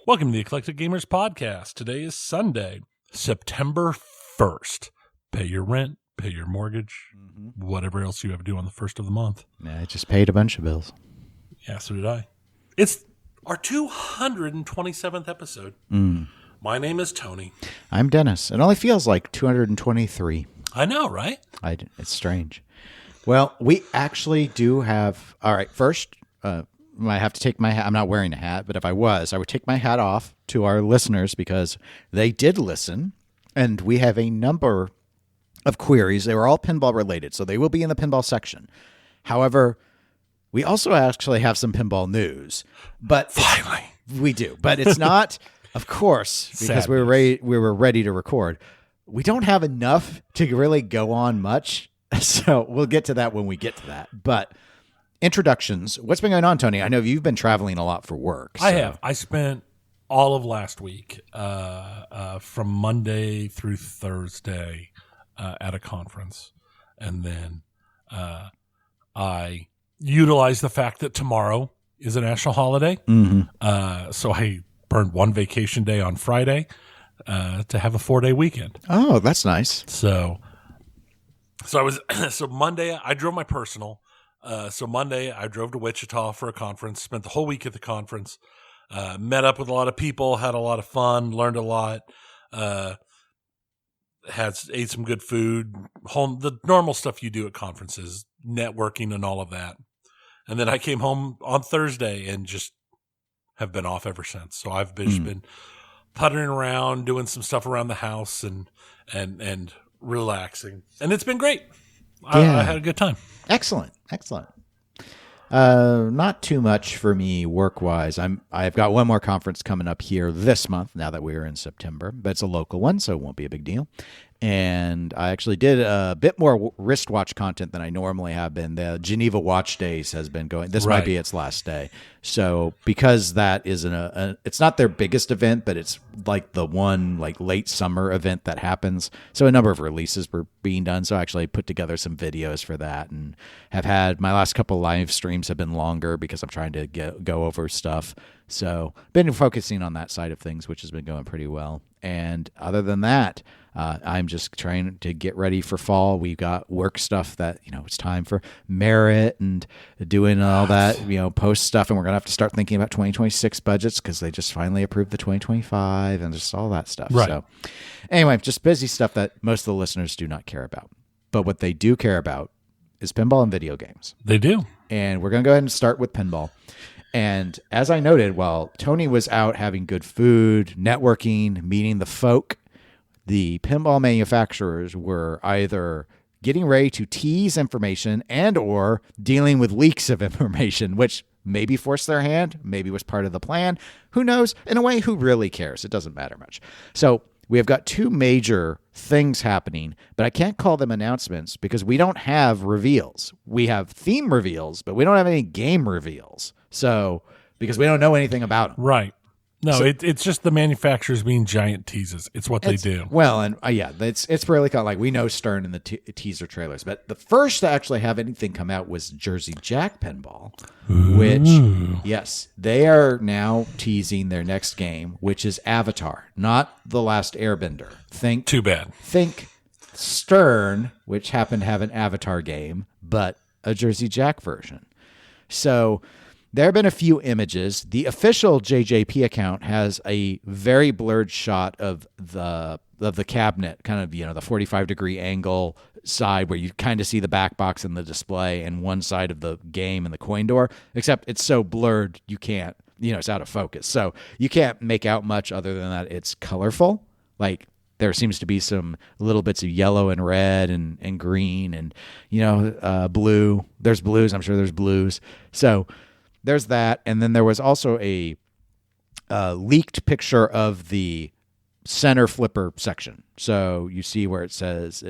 Welcome to the Eclectic Gamers Podcast. Today is Sunday, September 1st. Pay your rent, pay your mortgage, whatever else you have to do on the first of the month. Yeah, I just paid a bunch of bills. Yeah, so did I. It's our 227th episode. My name is Tony. I'm Dennis. It only feels like 223. I know, right? It's strange. Well, we actually do have... All right, first... I have to take my hat. I'm not wearing a hat, but if I was, I would take my hat off to our listeners because they did listen, and we have a number of queries. They were all pinball related, so they will be in the pinball section. However, we also actually have some pinball news. But finally, we do, but it's not, of course, because we were ready to record. We don't have enough to really go on much, so we'll get to that when we get to that. But introductions. What's been going on, Tony? I know you've been traveling a lot for work. I have. I spent all of last week, from Monday through Thursday, at a conference. And then I utilized the fact that tomorrow is a national holiday. So I burned one vacation day on Friday to have a 4-day weekend. Oh, that's nice. So Monday I drove my personal. So Monday, I drove to Wichita for a conference, spent the whole week at the conference, met up with a lot of people, had a lot of fun, learned a lot, ate some good food, the normal stuff you do at conferences, networking and all of that. And then I came home on Thursday and just have been off ever since. So I've been puttering around, doing some stuff around the house and relaxing. And it's been great. I had a good time. Excellent. Not too much for me work-wise. I've got one more conference coming up here this month, now that we're in September, but it's a local one, so it won't be a big deal. And I actually did a bit more wristwatch content than I normally have been. The Geneva Watch Days has been going. This might be its last day. So because that is it's not their biggest event, but it's like the one like late summer event that happens. So a number of releases were being done. So I actually put together some videos for that and have had my last couple live streams have been longer because I'm trying to go over stuff. So been focusing on that side of things, which has been going pretty well. And other than that, I'm just trying to get ready for fall. We've got work stuff that, it's time for merit and doing all that, post stuff. And we're going to have to start thinking about 2026 budgets because they just finally approved the 2025 and just all that stuff. Right. So anyway, just busy stuff that most of the listeners do not care about. But what they do care about is pinball and video games. They do. And we're going to go ahead and start with pinball. And as I noted, while Tony was out having good food, networking, meeting the folk, the pinball manufacturers were either getting ready to tease information and or dealing with leaks of information, which maybe forced their hand, maybe was part of the plan. Who knows? In a way, who really cares? It doesn't matter much. So we have got two major things happening, but I can't call them announcements because we don't have reveals. We have theme reveals, but we don't have any game reveals. So, because we don't know anything about them. Right. No, it's just the manufacturers being giant teases. It's what they do. Well, and it's really kind of like we know Stern in the teaser trailers, but the first to actually have anything come out was Jersey Jack Pinball, which, yes, they are now teasing their next game, which is Avatar, not The Last Airbender. Too bad. Think Stern, which happened to have an Avatar game, but a Jersey Jack version. So there have been a few images. The official JJP account has a very blurred shot of the cabinet, kind of, the 45-degree angle side where you kind of see the back box and the display and one side of the game and the coin door, except it's so blurred you can't, it's out of focus. So you can't make out much other than that it's colorful. Like there seems to be some little bits of yellow and red and green and, blue. There's blues. I'm sure there's blues. So there's that, and then there was also a leaked picture of the center flipper section. So you see where it says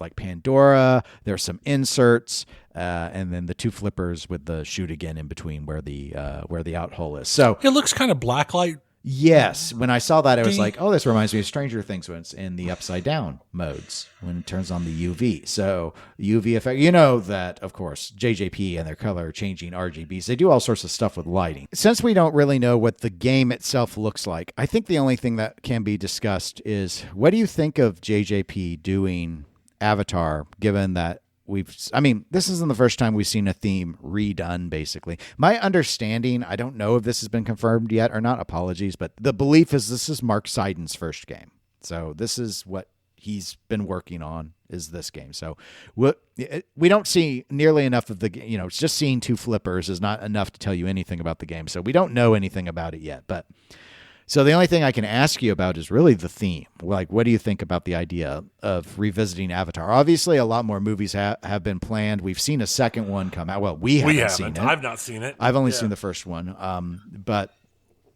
like Pandora. There's some inserts, and then the two flippers with the shoot again in between where the out hole is. So it looks kind of blacklight Yes. When I saw that, I was like, oh, this reminds me of Stranger Things when it's in the upside down modes, when it turns on the UV. So UV effect, you know that, of course, JJP and their color changing RGBs, they do all sorts of stuff with lighting. Since we don't really know what the game itself looks like, I think the only thing that can be discussed is, what do you think of JJP doing Avatar, given that this isn't the first time we've seen a theme redone, basically. My understanding, I don't know if this has been confirmed yet or not, apologies, but the belief is this is Mark Seiden's first game. So this is what he's been working on, is this game. So we don't see nearly enough of the game. You know, it's just seeing two flippers is not enough to tell you anything about the game. So we don't know anything about it yet. But so the only thing I can ask you about is really the theme. Like, what do you think about the idea of revisiting Avatar? Obviously, a lot more movies have been planned. We've seen a second one come out. Well, we haven't seen it. I've not seen it. I've only seen the first one. But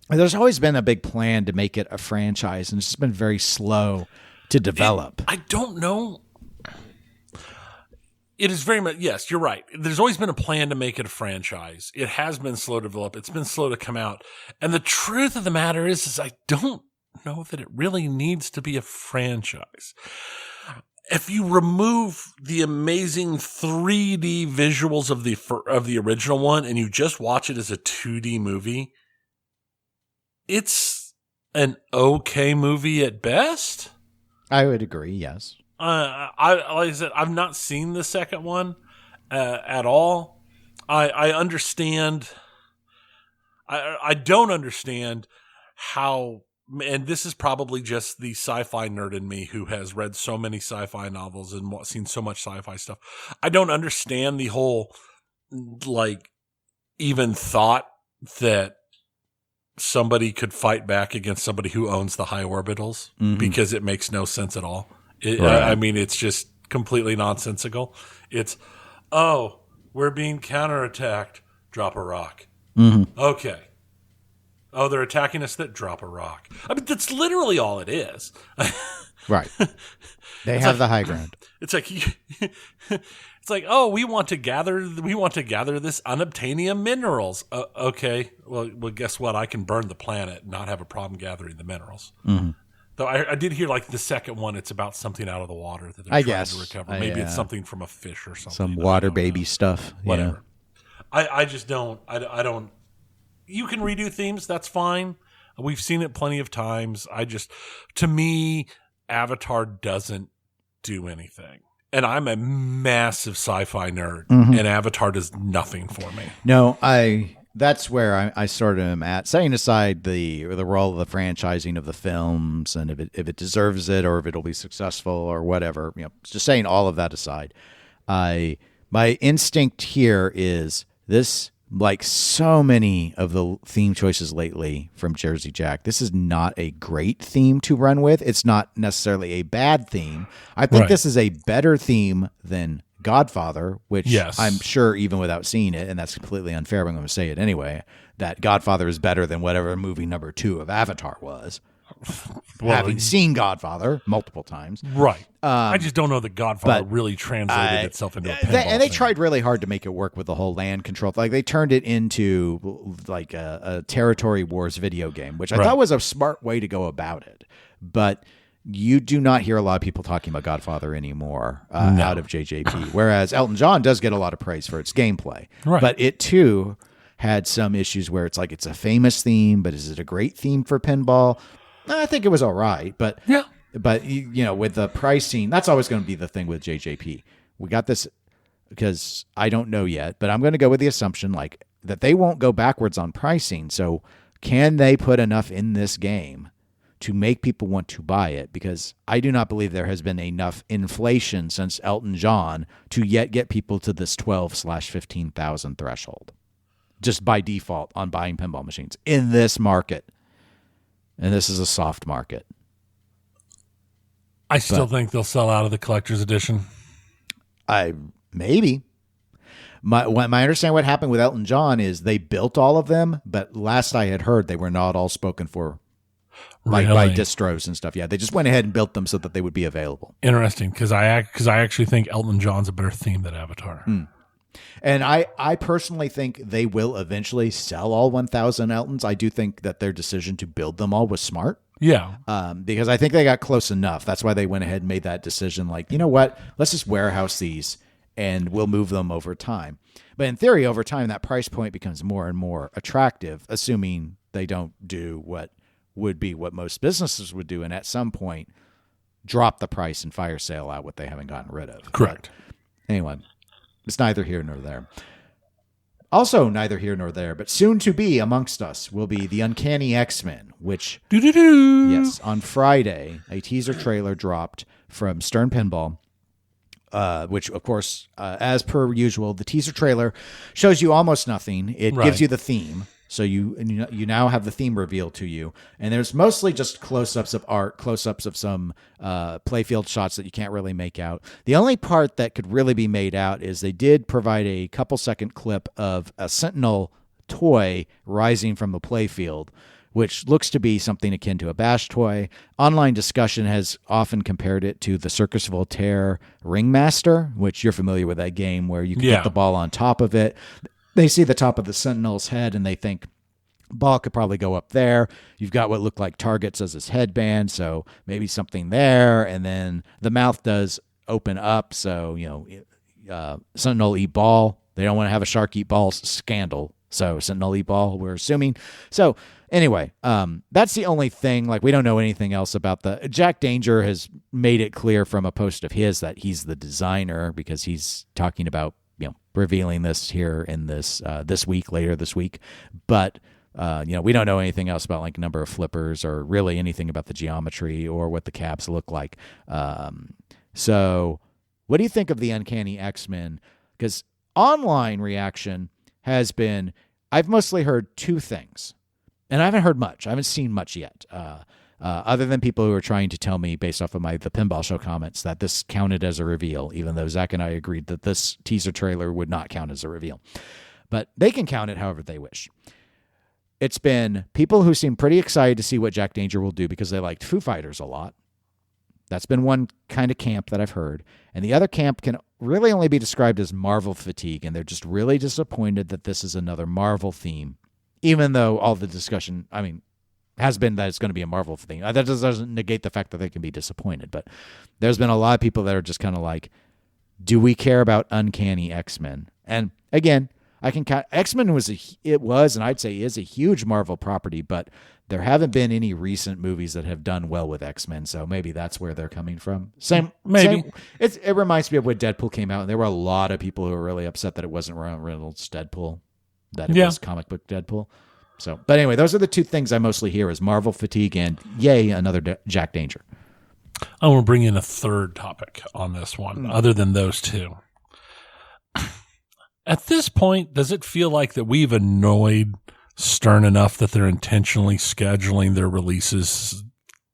there's always been a big plan to make it a franchise, and it's just been very slow to develop. I don't know. It is very much, yes, you're right. There's always been a plan to make it a franchise. It has been slow to develop. It's been slow to come out. And the truth of the matter is I don't know that it really needs to be a franchise. If you remove the amazing 3D visuals of the original one and you just watch it as a 2D movie, it's an okay movie at best. I would agree, yes. Like I said, I've not seen the second one at all. I understand. I don't understand how, and this is probably just the sci-fi nerd in me who has read so many sci-fi novels and seen so much sci-fi stuff. I don't understand the whole, like, even thought that somebody could fight back against somebody who owns the high orbitals, because it makes no sense at all. Right. I mean, it's just completely nonsensical. It's, oh, we're being counterattacked. Drop a rock. Mm-hmm. Okay. Oh, they're attacking us. Drop a rock. I mean, that's literally all it is. Right. They have the high ground. It's like, it's like, oh, we want to gather this unobtainium minerals. Okay. Well, guess what? I can burn the planet and not have a problem gathering the minerals. Mm-hmm. Though I did hear, like, the second one, it's about something out of the water that they're trying to recover. Maybe it's something from a fish or something. Some water baby stuff. Whatever. Yeah. I just don't. I don't. You can redo themes. That's fine. We've seen it plenty of times. To me, Avatar doesn't do anything. And I'm a massive sci-fi nerd, and Avatar does nothing for me. No, that's where I sort of am at. Setting aside the role of the franchising of the films and if it deserves it or if it'll be successful or whatever, just saying all of that aside, my instinct here is this, like so many of the theme choices lately from Jersey Jack, this is not a great theme to run with. It's not necessarily a bad theme. I think this is a better theme than Godfather, which I'm sure even without seeing it, and that's completely unfair, but I'm going to say it anyway, that Godfather is better than whatever movie number 2 of Avatar was. Having seen Godfather multiple times. Right. I just don't know that Godfather really translated itself into a pinball and they tried really hard to make it work with the whole land control. Like, they turned it into like a territory wars video game, which I thought was a smart way to go about it. But you do not hear a lot of people talking about Godfather anymore out of JJP, whereas Elton John does get a lot of praise for its gameplay. Right. But it, too, had some issues where it's like it's a famous theme, but is it a great theme for pinball? I think it was all right. But, with the pricing, that's always going to be the thing with JJP. We got this because I don't know yet, but I'm going to go with the assumption like that they won't go backwards on pricing. So can they put enough in this game to make people want to buy it? Because I do not believe there has been enough inflation since Elton John to yet get people to this 12,000-15,000 threshold, just by default on buying pinball machines in this market. And this is a soft market. I still think they'll sell out of the collector's edition. Maybe. My understanding what happened with Elton John is they built all of them, but last I had heard, they were not all spoken for. By distros and stuff. Yeah, they just went ahead and built them so that they would be available. Interesting, because I actually think Elton John's a better theme than Avatar. And I personally think they will eventually sell all 1,000 Eltons. I do think that their decision to build them all was smart. Yeah. Because I think they got close enough. That's why they went ahead and made that decision. Like, you know what? Let's just warehouse these and we'll move them over time. But in theory, over time, that price point becomes more and more attractive, assuming they don't do what would be what most businesses would do. And at some point, drop the price and fire sale out what they haven't gotten rid of. Correct. But anyway, it's neither here nor there. Also, neither here nor there, but soon to be amongst us will be the Uncanny X-Men, which, yes, on Friday, a teaser trailer dropped from Stern Pinball, which, of course, as per usual, the teaser trailer shows you almost nothing. It gives you the theme. So you now have the theme revealed to you, and there's mostly just close-ups of art, close-ups of some playfield shots that you can't really make out. The only part that could really be made out is they did provide a couple-second clip of a Sentinel toy rising from the playfield, which looks to be something akin to a Bash toy. Online discussion has often compared it to the Circus Voltaire Ringmaster, which you're familiar with that game where you can get the ball on top of it. They see the top of the Sentinel's head and they think ball could probably go up there. You've got what look like targets as his headband, so maybe something there. And then the mouth does open up, so Sentinel eat ball. They don't want to have a shark eat ball scandal, so Sentinel eat ball, we're assuming. So anyway, that's the only thing. Like, we don't know anything else about Jack Danger has made it clear from a post of his that he's the designer, because he's talking about revealing this here in this later this week. But we don't know anything else about like number of flippers or really anything about the geometry or what the caps look like. So what do you think of the Uncanny X-Men? Because online reaction has been, I've mostly heard two things, and I haven't heard much. I haven't seen much yet. Other than people who are trying to tell me based off of the Pinball Show comments that this counted as a reveal, even though Zach and I agreed that this teaser trailer would not count as a reveal. But they can count it however they wish. It's been people who seem pretty excited to see what Jack Danger will do because they liked Foo Fighters a lot. That's been one kind of camp that I've heard. And the other camp can really only be described as Marvel fatigue, and they're just really disappointed that this is another Marvel theme, even though all the discussion, has been that it's going to be a Marvel thing. That doesn't negate the fact that they can be disappointed, but there's been a lot of people that are just kind of like, do we care about Uncanny X-Men? And again, I can count X-Men and I'd say is a huge Marvel property, but there haven't been any recent movies that have done well with X-Men, so maybe that's where they're coming from. It reminds me of when Deadpool came out, and there were a lot of people who were really upset that it wasn't Ryan Reynolds' Deadpool, that it was comic book Deadpool. So, but anyway, those are the two things I mostly hear is Marvel fatigue and yay, another Jack Danger. I want to bring in a third topic on this one, other than those two. At this point, does it feel like that we've annoyed Stern enough that they're intentionally scheduling their releases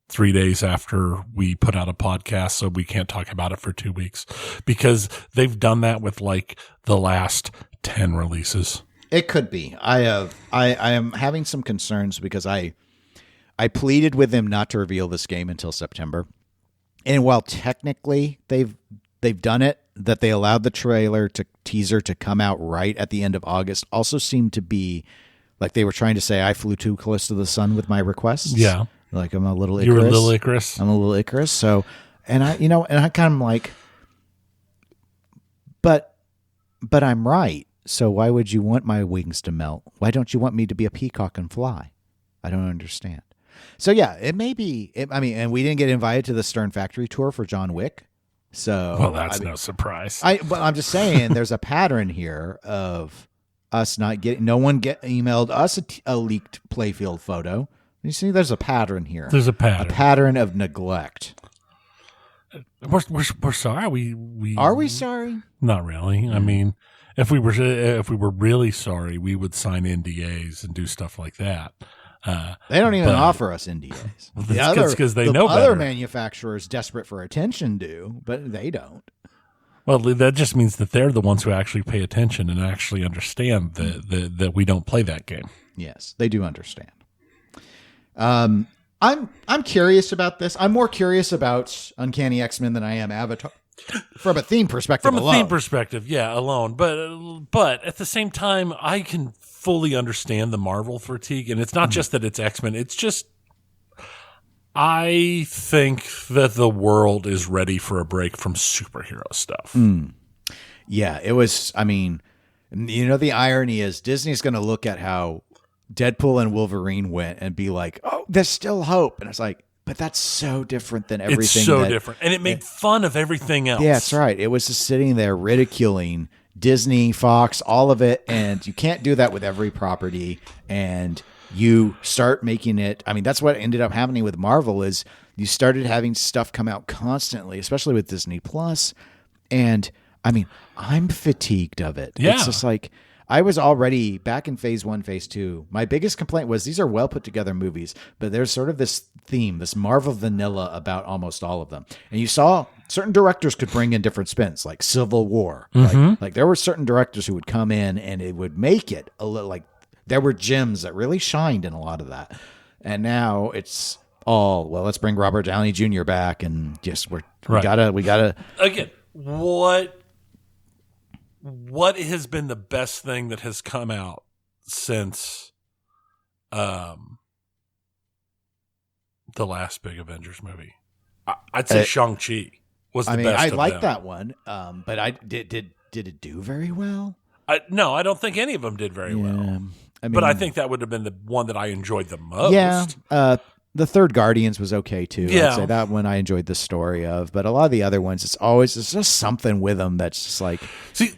3 days after we put out a podcast so we can't talk about it for 2 weeks? Because they've done that with like the last 10 releases. It could be. I am having some concerns because I pleaded with them not to reveal this game until September. And while technically they've done it, that they allowed the teaser to come out right at the end of August also seemed to be like they were trying to say I flew too close to the sun with my requests. Yeah. Like I'm a little Icarus. You're a little Icarus. I'm a little Icarus. So, and I kind of like, but I'm right. So why would you want my wings to melt? Why don't you want me to be a peacock and fly? I don't understand. So yeah, it may be. And we didn't get invited to the Stern Factory tour for John Wick. So well, that's no surprise. But I'm just saying, there's a pattern here of us not getting. No one emailed us a leaked playfield photo. You see, there's a pattern here. There's a pattern of neglect. We're sorry. We are we sorry? Not really. I mean. If we were really sorry, we would sign NDAs and do stuff like that. They don't even offer us NDAs. Because they know better. Other manufacturers desperate for attention do, but they don't. Well, that just means that they're the ones who actually pay attention and actually understand that we don't play that game. Yes, they do understand. I'm curious about this. I'm more curious about Uncanny X-Men than I am from a theme perspective From a alone. theme perspective, yeah, alone. But at the same time, I can fully understand the Marvel fatigue. And it's not just that it's X-Men. It's just, I think that the world is ready for a break from superhero stuff. Yeah, it was, I mean, the irony is Disney's going to look at how Deadpool and Wolverine went and be like, oh, there's still hope. And it's like, but that's so different than everything. It's so different. And it made fun of everything else. Yeah, that's right. It was just sitting there ridiculing Disney, Fox, all of it. And you can't do that with every property. And you start making it. I mean, that's what ended up happening with Marvel is you started having stuff come out constantly, especially with Disney Plus. And I mean, I'm fatigued of it. Yeah. It's just like, I was already back in phase 1, phase 2. My biggest complaint was these are well put together movies, but there's sort of this theme, this Marvel vanilla about almost all of them. And you saw certain directors could bring in different spins, like Civil War. Like there were certain directors who would come in and it would make it a little like there were gems that really shined in a lot of that. And now it's all, well, let's bring Robert Downey Jr. back and just we gotta again, what has been the best thing that has come out since the last big Avengers movie? I'd say Shang-Chi was the best. I of like them. that one, but I did it do very well? No, I don't think any of them did very well. I mean, But I think that would have been the one that I enjoyed the most. Yeah. The third Guardians was okay too. Yeah. I'd say that one I enjoyed the story of, but a lot of the other ones, it's just something with them that's just like. See,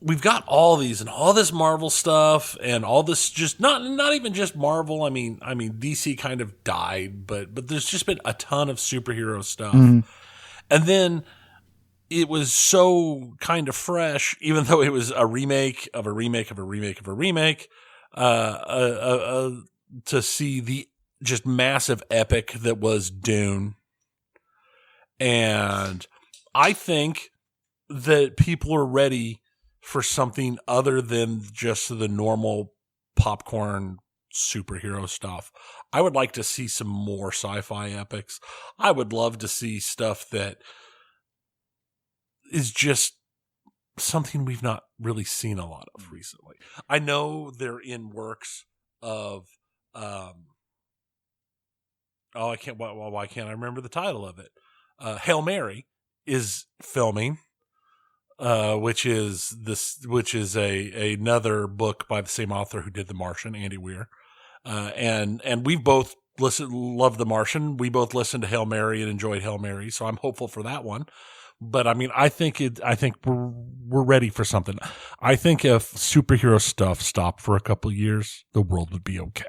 we've got all these and all this Marvel stuff and all this just not even just Marvel. I mean DC kind of died, but there's just been a ton of superhero stuff. And then it was so kind of fresh, even though it was a remake of a remake of a remake of a remake, to see the just massive epic that was Dune. And I think that people are ready for something other than just the normal popcorn superhero stuff. I would like to see some more sci-fi epics. I would love to see stuff that is just something we've not really seen a lot of recently. I know they're in works of why can't I remember the title of it? Hail Mary is filming, which is another book by the same author who did The Martian, Andy Weir. And we both loved The Martian. We both listened to Hail Mary and enjoyed Hail Mary, so I'm hopeful for that one. But I mean, I think we're ready for something. I think if superhero stuff stopped for a couple of years, the world would be okay.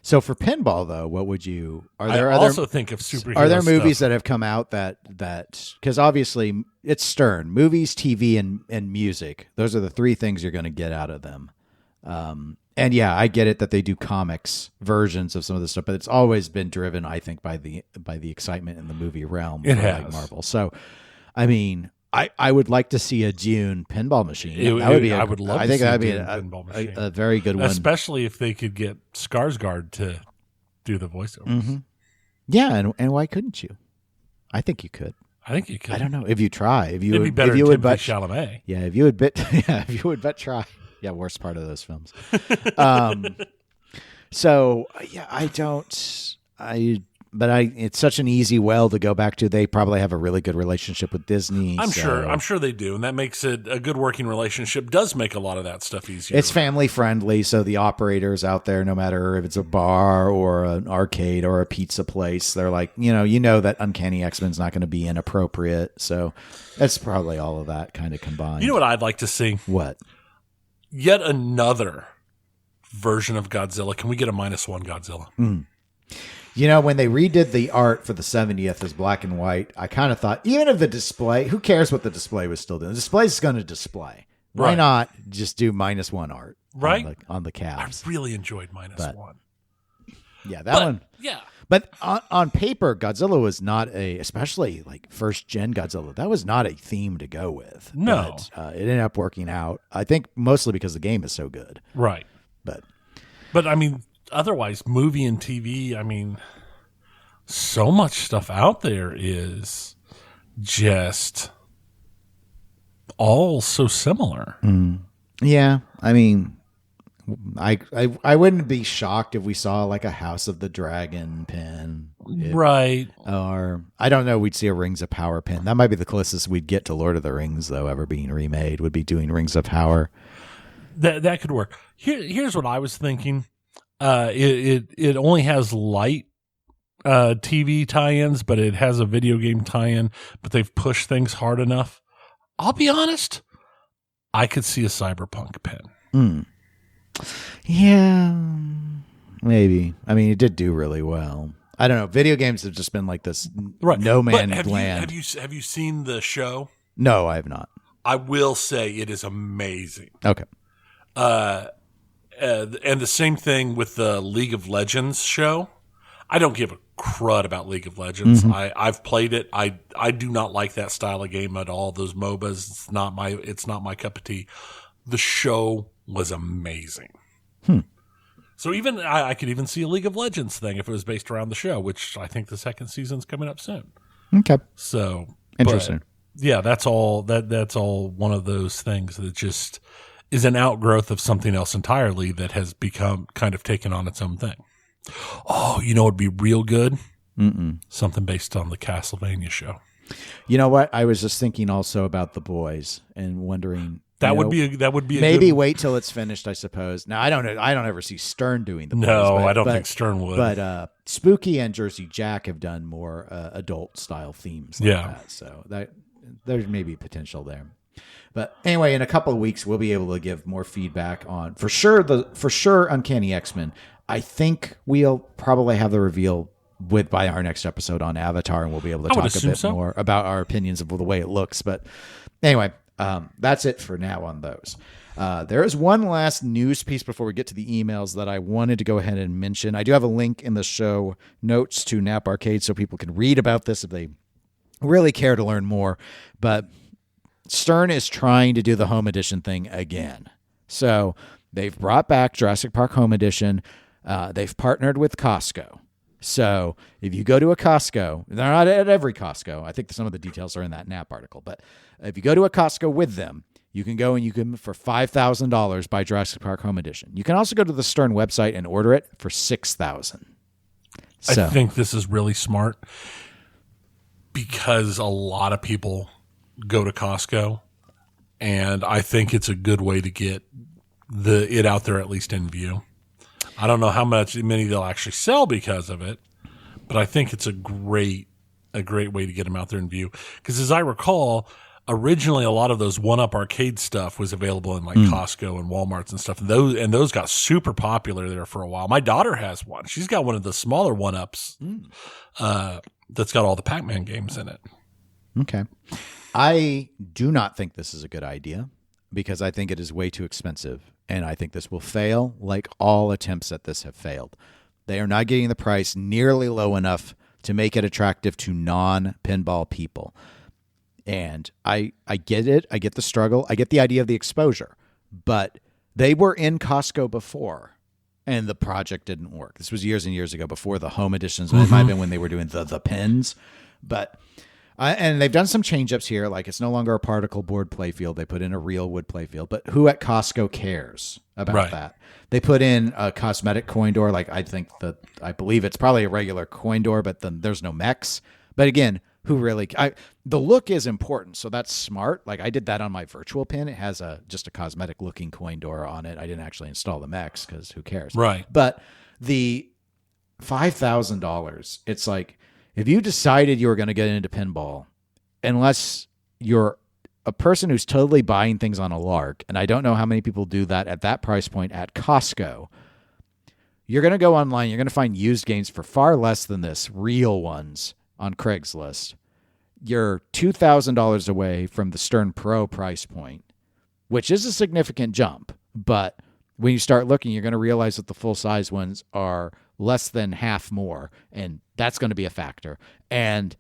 So for pinball, though, what would you? I also think of superhero. Are there movies stuff that have come out that because obviously it's Stern movies, TV, and music. Those are the three things you're going to get out of them. And yeah, I get it that they do comics versions of some of this stuff, but it's always been driven, I think, by the excitement in the movie realm. It for, has. like Marvel. So, I mean, I would like to see a Dune pinball machine. I would love. I think to see that'd be pinball machine. a very good one, especially if they could get Skarsgård to do the voiceovers. Mm-hmm. Yeah, and why couldn't you? I think you could. I think you could. I don't know if you try. If you It'd be better if you than would Timothée bet Chalamet. Yeah, if you would bet. Yeah, if you would bet. Try. Yeah, worst part of those films. So yeah, it's such an easy well to go back to. They probably have a really good relationship with Disney. I'm sure they do, and that makes it a good working relationship. Does make a lot of that stuff easier. It's family friendly, so the operators out there, no matter if it's a bar or an arcade or a pizza place, they're like, you know that Uncanny X-Men's not going to be inappropriate. So that's probably all of that kind of combined. You know what I'd like to see? What? Yet another version of Godzilla. Can we get a -1 Godzilla? You know, when they redid the art for the 70th as black and white, I kind of thought, even if the display, who cares what the display was still doing? The display's going to display. Why Right. not just do -1 art Right. on the I calves? really enjoyed -1. Yeah, that one. Yeah. But on paper, Godzilla was not especially like first gen Godzilla. That was not a theme to go with. No. But, it ended up working out. I think mostly because the game is so good. Right. But I mean, otherwise, movie and TV, I mean, so much stuff out there is just all so similar. Yeah, I mean, I wouldn't be shocked if we saw like a House of the Dragon pin. Right. Or I don't know, we'd see a Rings of Power pin. That might be the closest we'd get to Lord of the Rings, though, ever being remade, would be doing Rings of Power. That could work. Here's what I was thinking. It only has light TV tie-ins, but it has a video game tie-in, but they've pushed things hard enough. I'll be honest, I could see a Cyberpunk pin. Yeah, maybe. I mean, it did do really well. I don't know. Video games have just been like this no man's land. Have you seen the show? No, I have not. I will say it is amazing. Okay. And the same thing with the League of Legends show. I don't give a crud about League of Legends. I've played it. I do not like that style of game at all. Those MOBAs, it's not my cup of tea. The show was amazing. So even I could even see a League of Legends thing if it was based around the show, which I think the second season's coming up soon. Okay. So interesting. Yeah, that's all. That's all one of those things that just is an outgrowth of something else entirely that has become kind of taken on its own thing. Oh, you know, it'd be real good. Something based on the Castlevania show. You know what? I was just thinking also about The Boys and wondering. That would be a maybe good... wait till it's finished, I suppose. Now I don't ever see Stern doing The Boys. No, I don't think Stern would. But Spooky and Jersey Jack have done more adult style themes like that. So there's maybe potential there. But anyway, in a couple of weeks we'll be able to give more feedback on for sure Uncanny X-Men. I think we'll probably have the reveal by our next episode on Avatar, and we'll be able to talk a bit more about our opinions of the way it looks. But anyway, that's it for now on those. There is one last news piece before we get to the emails that I wanted to go ahead and mention. I do have a link in the show notes to Nap Arcade so people can read about this if they really care to learn more. But Stern is trying to do the Home Edition thing again. So they've brought back Jurassic Park Home Edition. They've partnered with Costco. So if you go to a Costco, they're not at every Costco. I think some of the details are in that Nap article. But if you go to a Costco with them, you can go and you can, for $5,000, buy Jurassic Park Home Edition. You can also go to the Stern website and order it for $6,000. I think this is really smart because a lot of people go to Costco, and I think it's a good way to get it out there, at least in view. I don't know how many they'll actually sell because of it, but I think it's a great way to get them out there in view. Because as I recall, originally a lot of those one-up arcade stuff was available in like Costco and Walmarts and stuff, and those got super popular there for a while. My daughter has one; she's got one of the smaller one-ups that's got all the Pac-Man games in it. Okay, I do not think this is a good idea because I think it is way too expensive. And I think this will fail like all attempts at this have failed. They are not getting the price nearly low enough to make it attractive to non-pinball people. And I get it. I get the struggle. I get the idea of the exposure. But they were in Costco before, and the project didn't work. This was years and years ago before the home editions. It might have been when they were doing the pins. But and they've done some change-ups here, like it's no longer a particle board playfield. They put in a real wood playfield. But who at Costco cares about that? They put in a cosmetic coin door. Like I believe it's probably a regular coin door, but then there's no mechs. But again, who really? The look is important, so that's smart. Like I did that on my virtual pin. It has just a cosmetic-looking coin door on it. I didn't actually install the mechs because who cares? Right. But the $5,000, it's like, if you decided you were going to get into pinball, unless you're a person who's totally buying things on a lark, and I don't know how many people do that at that price point at Costco, you're going to go online, you're going to find used games for far less than this, real ones on Craigslist. You're $2,000 away from the Stern Pro price point, which is a significant jump. But when you start looking, you're going to realize that the full-size ones are less than half more, and that's going to be a factor. And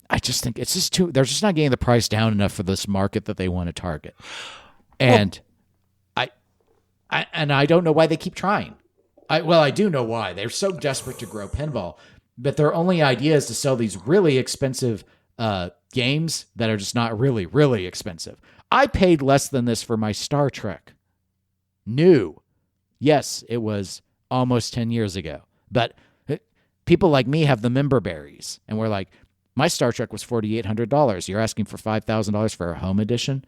I just think it's just they're just not getting the price down enough for this market that they want to target. And I don't know why they keep trying. I do know why. They're so desperate to grow pinball, but their only idea is to sell these really expensive games that are just not really, really expensive. I paid less than this for my Star Trek. New. Yes, it was almost 10 years ago. But people like me have the member berries. And we're like, my Star Trek was $4,800. You're asking for $5,000 for a home edition?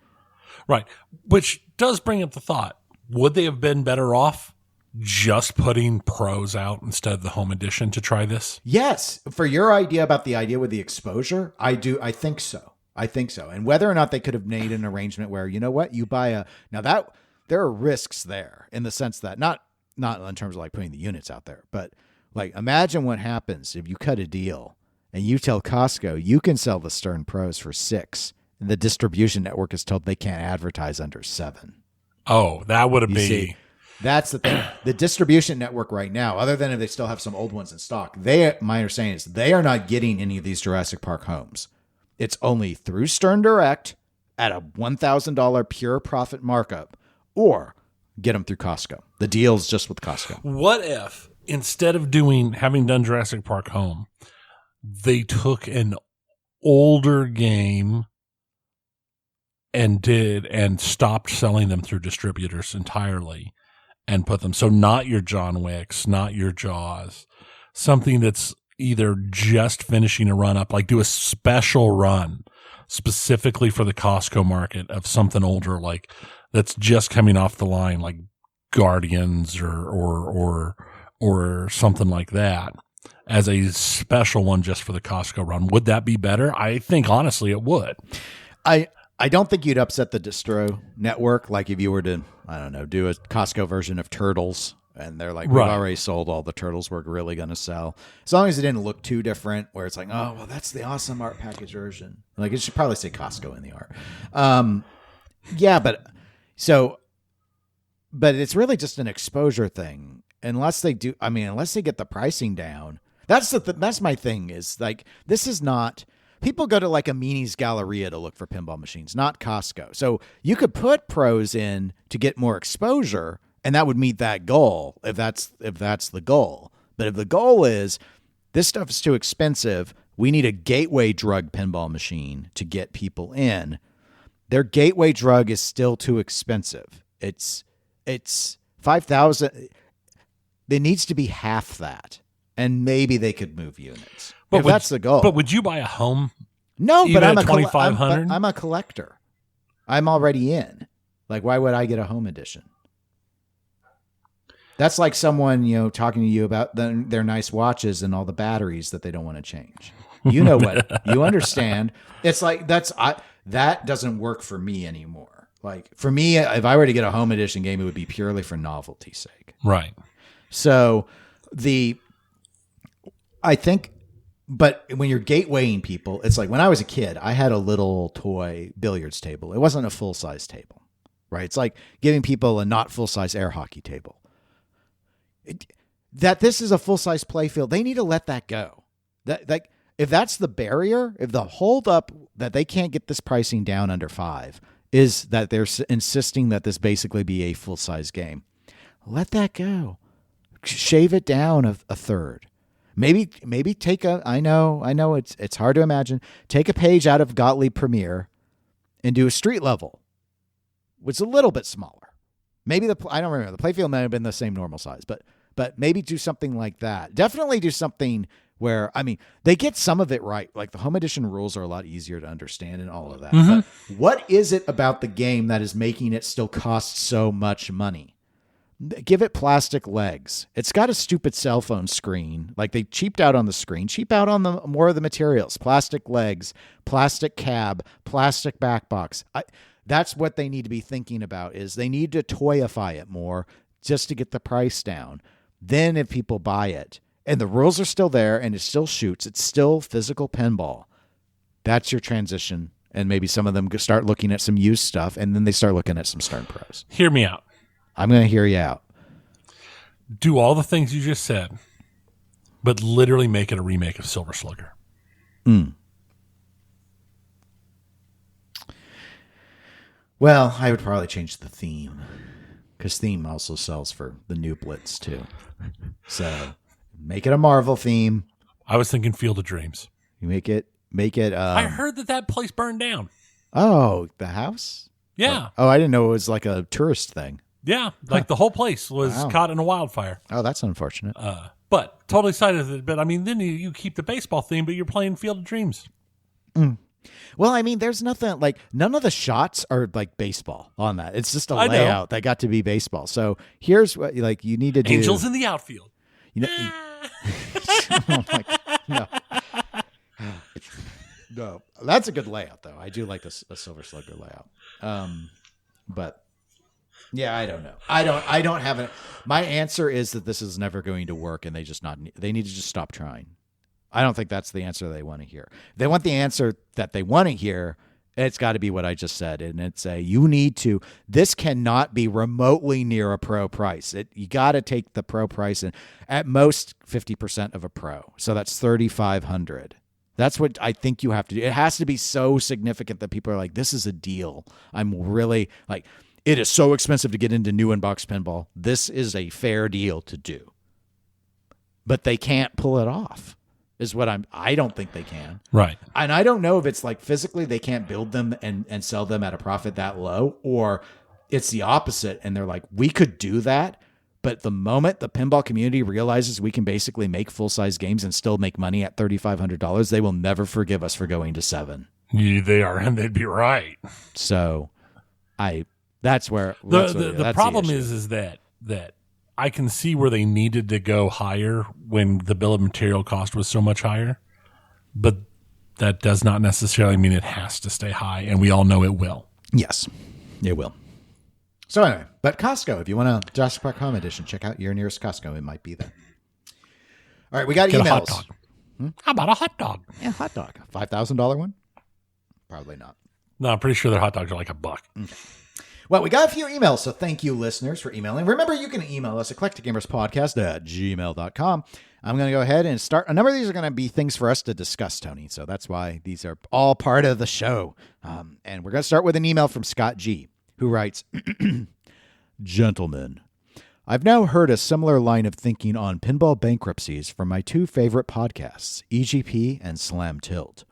Right. Which does bring up the thought, would they have been better off just putting pros out instead of the home edition to try this? Yes. For your idea about the idea with the exposure, I think so. And whether or not they could have made an arrangement where, you know what, you buy now that there are risks there in the sense that not in terms of like putting the units out there, but like imagine what happens if you cut a deal and you tell Costco you can sell the Stern Pros for $6 and the distribution network is told they can't advertise under $7. Oh, that would have been. That's the thing. The distribution network right now, other than if they still have some old ones in stock, my understanding is they are not getting any of these Jurassic Park homes. It's only through Stern Direct at a $1,000 pure profit markup, or get them through Costco. The deal's just with Costco. What if instead of having done Jurassic Park Home, they took an older game and stopped selling them through distributors entirely and put them, so not your John Wicks, not your Jaws, something that's either just finishing a run up, like do a special run specifically for the Costco market of something older, like that's just coming off the line, like Guardians or something like that, as a special one just for the Costco run. Would that be better? I think honestly it would. I don't think you'd upset the distro network. Like if you were to, I don't know, do a Costco version of Turtles and they're like, we've already sold all the Turtles we're really going to sell. As long as it didn't look too different where it's like, oh, well, that's the awesome art package version. Like it should probably say Costco in the art. Yeah, but it's really just an exposure thing. Unless they get the pricing down. That's my thing is like, this is not... People go to like a Meanies Galleria to look for pinball machines, not Costco. So you could put pros in to get more exposure, and that would meet that goal if that's the goal. But if the goal is this stuff is too expensive, we need a gateway drug pinball machine to get people in. Their gateway drug is still too expensive. It's $5,000. It needs to be half that, and maybe they could move units. But that's the goal. But would you buy a home? No, but I'm $2,500. I'm a collector. I'm already in. Like, why would I get a home edition? That's like someone, talking to you about their nice watches and all the batteries that they don't want to change. You know what? You understand. It's like that doesn't work for me anymore. Like for me, if I were to get a home edition game, it would be purely for novelty's sake. Right. So I think. But when you're gatewaying people, it's like when I was a kid, I had a little toy billiards table. It wasn't a full-size table, right? It's like giving people a not full-size air hockey table. That this is a full-size playfield, they need to let that go. That if that's the barrier, if the hold up that they can't get this pricing down under $5 is that they're insisting that this basically be a full-size game, let that go. Shave it down a third. Maybe take I know it's hard to imagine. Take a page out of Gottlieb Premiere and do a street level, which is a little bit smaller. Maybe I don't remember. The playfield might have been the same normal size, but maybe do something like that. Definitely do something where, they get some of it right. Like the home edition rules are a lot easier to understand and all of that. Mm-hmm. But what is it about the game that is making it still cost so much money? Give it plastic legs. It's got a stupid cell phone screen. Like they cheaped out on the screen, cheap out on the more of the materials, plastic legs, plastic cab, plastic back box. That's what they need to be thinking about is they need to toyify it more just to get the price down. Then if people buy it and the rules are still there and it still shoots, it's still physical pinball. That's your transition. And maybe some of them start looking at some used stuff and then they start looking at some Stern Pros. Hear me out. I'm going to hear you out. Do all the things you just said, but literally make it a remake of Silver Slugger. Well, I would probably change the theme because theme also sells for the new Blitz too. So make it a Marvel theme. I was thinking Field of Dreams. You make it Make it. I heard that place burned down. Oh, the house? Yeah. Oh, I didn't know it was like a tourist thing. Yeah, like the whole place was caught in a wildfire. Oh, that's unfortunate. But totally excited. But I mean, then you keep the baseball theme, but you're playing Field of Dreams. Well, I mean, there's nothing like none of the shots are like baseball on that. It's just a layout that got to be baseball. So here's what like you need to do. Angels in the outfield. You know, oh my, no. No, that's a good layout though. I do like the Silver Slugger layout. But yeah, I don't know. I don't have it. My answer is that this is never going to work, and they need to just stop trying. I don't think that's the answer they want to hear. If they want the answer that they want to hear, it's got to be what I just said, and it's this cannot be remotely near a pro price. You got to take the pro price and at most 50% of a pro. So that's $3,500. That's what I think you have to do. It has to be so significant that people are like, this is a deal. I'm really like, it is so expensive to get into new in-box pinball. This is a fair deal to do. But they can't pull it off. Is what I don't think they can. Right. And I don't know if it's like physically they can't build them and sell them at a profit that low, or it's the opposite. And they're like, we could do that. But the moment the pinball community realizes we can basically make full-size games and still make money at $3,500, they will never forgive us for going to $7,000. Yeah, they are, and they'd be right. So that's where the problem is that I can see where they needed to go higher when the bill of material cost was so much higher, but that does not necessarily mean it has to stay high, and we all know it will. Yes, it will. So anyway, but Costco, if you want a Jurassic Park Home Edition, check out your nearest Costco. It might be there. All right, we got Get emails. A hot dog. How about a hot dog? Yeah, hot dog. $5,000 one? Probably not. No, I'm pretty sure their hot dogs are like $1. Okay. Well, we got a few emails, so thank you, listeners, for emailing. Remember, you can email us at eclecticgamerspodcast@gmail.com. I'm going to go ahead and start. A number of these are going to be things for us to discuss, Tony, so that's why these are all part of the show. And we're going to start with an email from Scott G., who writes, Gentlemen, I've now heard a similar line of thinking on pinball bankruptcies from my two favorite podcasts, EGP and Slam Tilt.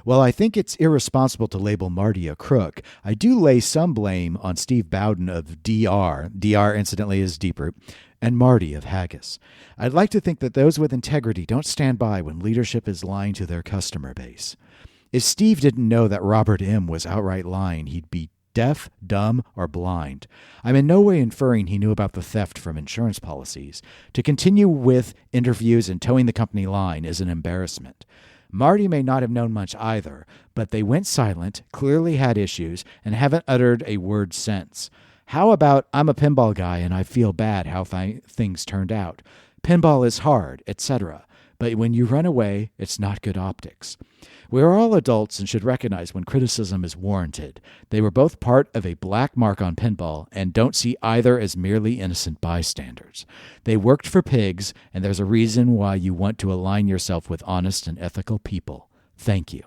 While I think it's irresponsible to label Marty a crook, I do lay some blame on Steve Bowden of DR incidentally is Deeproot, and Marty of Haggis. I'd like to think that those with integrity don't stand by when leadership is lying to their customer base. If Steve didn't know that Robert M. was outright lying, he'd be deaf, dumb, or blind. I'm in no way inferring he knew about the theft from insurance policies. To continue with interviews and towing the company line is an embarrassment. Marty may not have known much either, but they went silent, clearly had issues, and haven't uttered a word since. How about I'm a pinball guy and I feel bad how things turned out. Pinball is hard, etc. But when you run away, it's not good optics. We are all adults and should recognize when criticism is warranted. They were both part of a black mark on pinball and don't see either as merely innocent bystanders. They worked for pigs, and there's a reason why you want to align yourself with honest and ethical people. Thank you.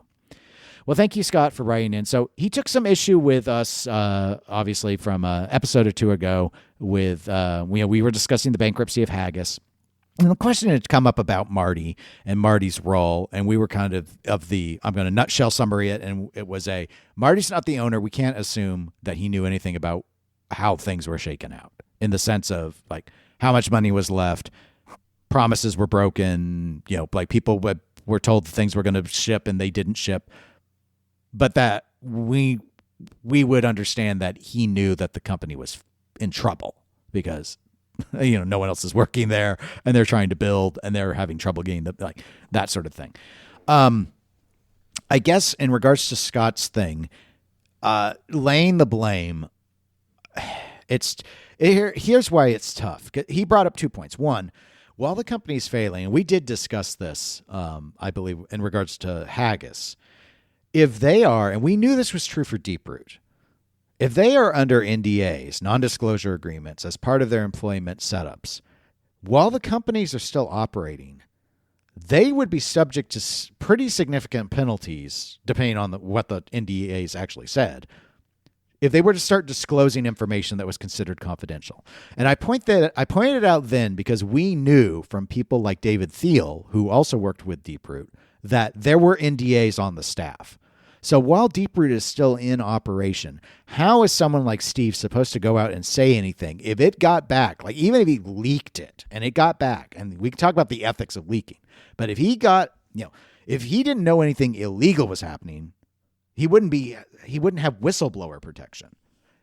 Well, thank you, Scott, for writing in. So he took some issue with us, obviously, from an episode or two ago with, we were discussing the bankruptcy of Haggis. And the question had come up about Marty and Marty's role, and we were kind of I'm going to nutshell summary it, and it was Marty's not the owner. We can't assume that he knew anything about how things were shaken out in the sense of, like, how much money was left, promises were broken, like people were told things were going to ship and they didn't ship, but that we would understand that he knew that the company was in trouble because no one else is working there and they're trying to build and they're having trouble getting that sort of thing. I guess in regards to Scott's thing, laying the blame, here's why it's tough. He brought up 2 points. One, while the company's failing, and we did discuss this, I believe, in regards to Haggis, if they are, and we knew this was true for Deeproot, if they are under NDAs, non-disclosure agreements, as part of their employment setups, while the companies are still operating, they would be subject to pretty significant penalties, depending on what the NDAs actually said, if they were to start disclosing information that was considered confidential. And I pointed it out then because we knew from people like David Thiel, who also worked with Deeproot, that there were NDAs on the staff. So while Deeproot is still in operation, how is someone like Steve supposed to go out and say anything if it got back? Like, even if he leaked it and it got back, and we can talk about the ethics of leaking, but if he got, if he didn't know anything illegal was happening, he wouldn't have whistleblower protection.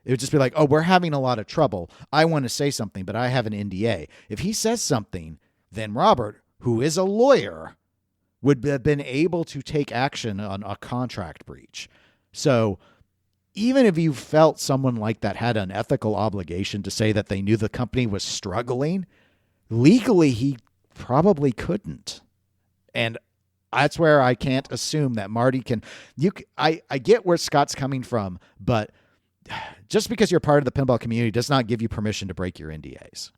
It would just be like, oh, we're having a lot of trouble. I want to say something, but I have an NDA. If he says something, then Robert, who is a lawyer, would have been able to take action on a contract breach. So even if you felt someone like that had an ethical obligation to say that they knew the company was struggling, legally he probably couldn't. And that's where I can't assume that Marty can. I get where Scott's coming from, but just because you're part of the pinball community does not give you permission to break your NDAs.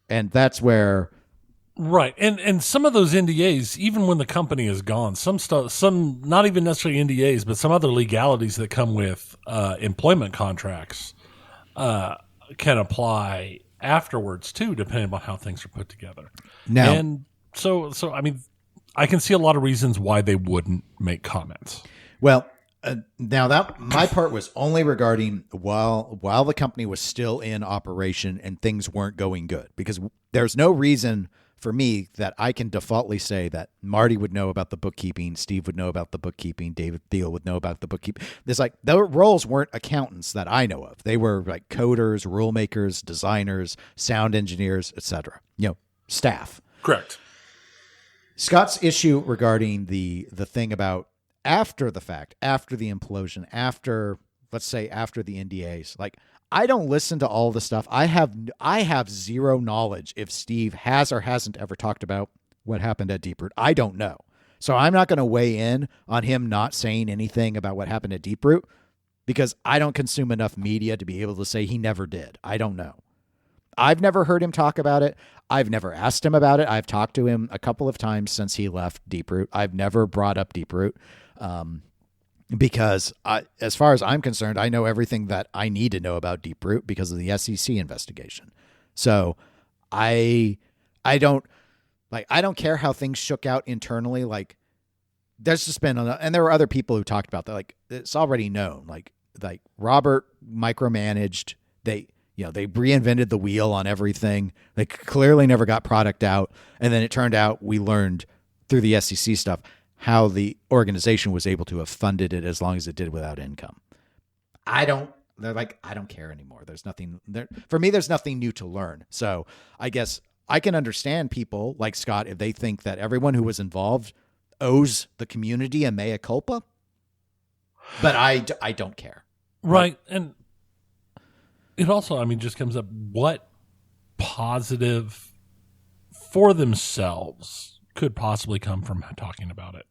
And that's where... Right. And some of those NDAs, even when the company is gone, some not even necessarily NDAs, but some other legalities that come with employment contracts can apply afterwards too, depending on how things are put together. Now, and so I mean, I can see a lot of reasons why they wouldn't make comments. Well, now that my part was only regarding while the company was still in operation and things weren't going good, because there's no reason for me that I can defaultly say that Marty would know about the bookkeeping, Steve would know about the bookkeeping, David Thiel would know about the bookkeeping. There's like, their roles weren't accountants that I know of. They were like coders, rule makers, designers, sound engineers, etc. Staff. Correct. Scott's issue regarding the thing about after the fact, after the implosion, let's say after the NDAs, like, I don't listen to all the stuff. I have zero knowledge if Steve has or hasn't ever talked about what happened at Deeproot. I don't know. So I'm not going to weigh in on him not saying anything about what happened at Deeproot because I don't consume enough media to be able to say he never did. I don't know. I've never heard him talk about it. I've never asked him about it. I've talked to him a couple of times since he left Deeproot. I've never brought up Deeproot. Because as far as I'm concerned, I know everything that I need to know about Deeproot because of the SEC investigation. So I don't care how things shook out internally. Like, there's just been, and there were other people who talked about that. Like, it's already known. Like Robert micromanaged. They reinvented the wheel on everything. They clearly never got product out. And then it turned out we learned through the SEC stuff how the organization was able to have funded it as long as it did without income. I don't care anymore. There's nothing there. For me, there's nothing new to learn. So I guess I can understand people like Scott if they think that everyone who was involved owes the community a mea culpa. But I don't care. Right. And it also, just comes up, what positive for themselves could possibly come from talking about it?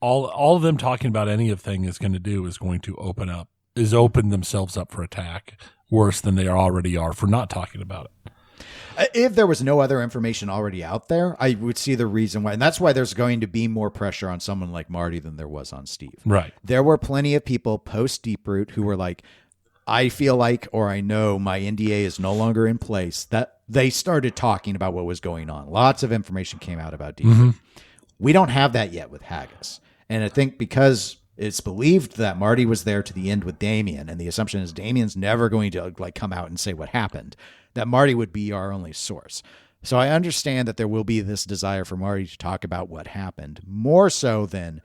All of them talking about anything is going to do is going to open themselves up for attack worse than they already are for not talking about it. If there was no other information already out there, I would see the reason why. And that's why there's going to be more pressure on someone like Marty than there was on Steve. Right. There were plenty of people post Deeproot who were like, I feel like, or I know my NDA is no longer in place, that they started talking about what was going on. Lots of information came out about Deeproot. Mm-hmm. We don't have that yet with Haggis. And I think because it's believed that Marty was there to the end with Damien, and the assumption is Damien's never going to come out and say what happened, that Marty would be our only source. So I understand that there will be this desire for Marty to talk about what happened, more so than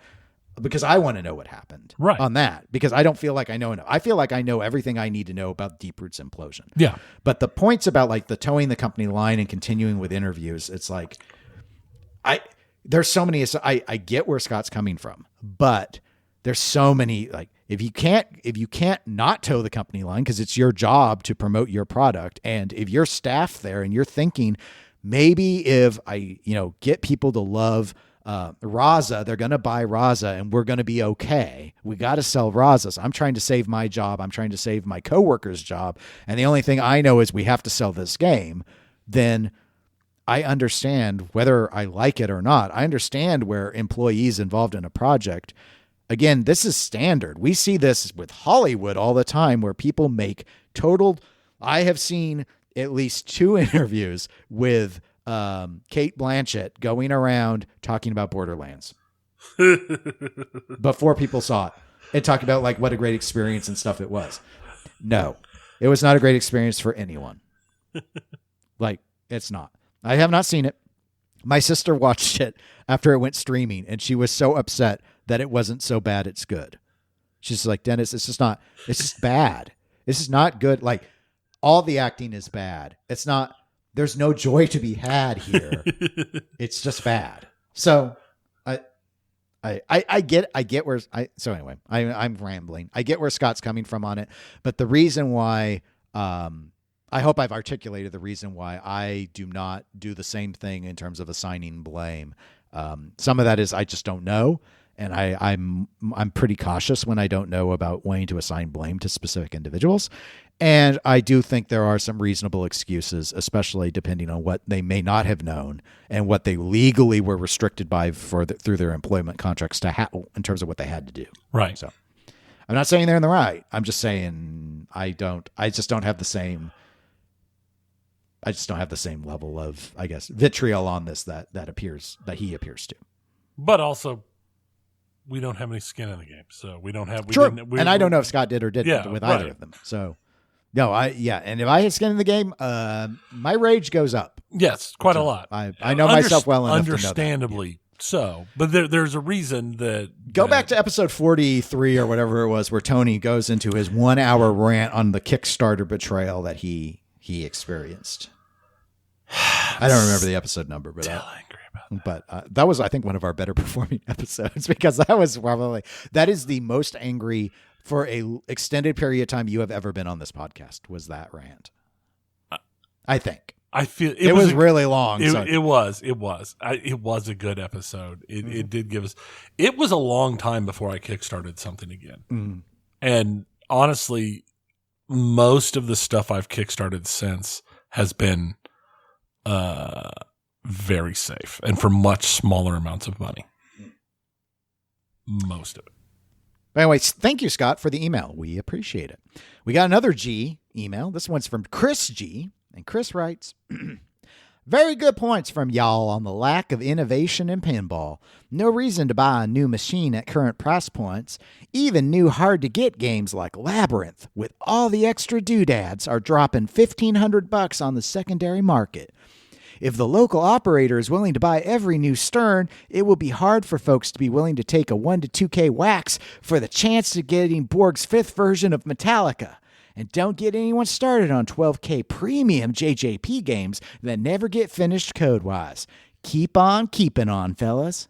because I want to know what happened on that, because I don't feel like I know enough. I feel like I know everything I need to know about Deeproot's implosion. Yeah. But the points about the towing the company line and continuing with interviews, it's like, there's so many, I get where Scott's coming from, but there's so many, if you can't not tow the company line because it's your job to promote your product. And if you're staff there and you're thinking, maybe if I, get people to love Raza, they're going to buy Raza and we're going to be okay. We got to sell Raza. So I'm trying to save my job. I'm trying to save my coworker's job. And the only thing I know is we have to sell this game. Then I understand whether I like it or not. I understand where employees involved in a project. Again, this is standard. We see this with Hollywood all the time where people make I have seen at least 2 interviews with Kate Blanchett going around talking about Borderlands. before people saw it and talk about like what a great experience and stuff it was. No, it was not a great experience for anyone. Like, it's not. I have not seen it. My sister watched it after it went streaming, and she was so upset that it wasn't so bad it's good. She's like, Dennis, it's just bad. This is not good. Like, all the acting is bad. It's not, there's no joy to be had here. It's just bad. So I get where so anyway, I'm rambling. I get where Scott's coming from on it, but the reason why, I hope I've articulated the reason why I do not do the same thing in terms of assigning blame. Some of that is I just don't know, and I'm pretty cautious when I don't know about wanting to assign blame to specific individuals. And I do think there are some reasonable excuses, especially depending on what they may not have known and what they legally were restricted by through their employment contracts in terms of what they had to do. Right. So I'm not saying they're in the right. I'm just saying I just don't have the same level of, I guess, vitriol on this that he appears to. But also, we don't have any skin in the game, so we don't have. And I don't know if Scott did or didn't with either of them. So, no, and if I had skin in the game, my rage goes up. Yes, quite a lot. I know myself well enough to know that. Understandably so, but there's a reason that. Go back to episode 43 or whatever it was, where Tony goes into his 1 hour rant on the Kickstarter betrayal that he experienced. I don't remember the episode number, but that was, I think, one of our better performing episodes, because that is the most angry for a extended period of time you have ever been on this podcast, was that rant. I think. I feel it was really long. It was a good episode. It did give us. It was a long time before I kickstarted something again, and honestly, most of the stuff I've kickstarted since has been very safe and for much smaller amounts of money. Most of it. But anyways, thank you, Scott, for the email. We appreciate it. We got another G email. This one's from Chris G. And Chris writes, very good points from y'all on the lack of innovation in pinball. No reason to buy a new machine at current price points. Even new hard-to-get games like Labyrinth, with all the extra doodads, are dropping $1,500 on the secondary market. If the local operator is willing to buy every new Stern, it will be hard for folks to be willing to take a 1 to 2K wax for the chance of getting Borg's 5th version of Metallica. And don't get anyone started on 12K premium JJP games that never get finished code-wise. Keep on keeping on, fellas.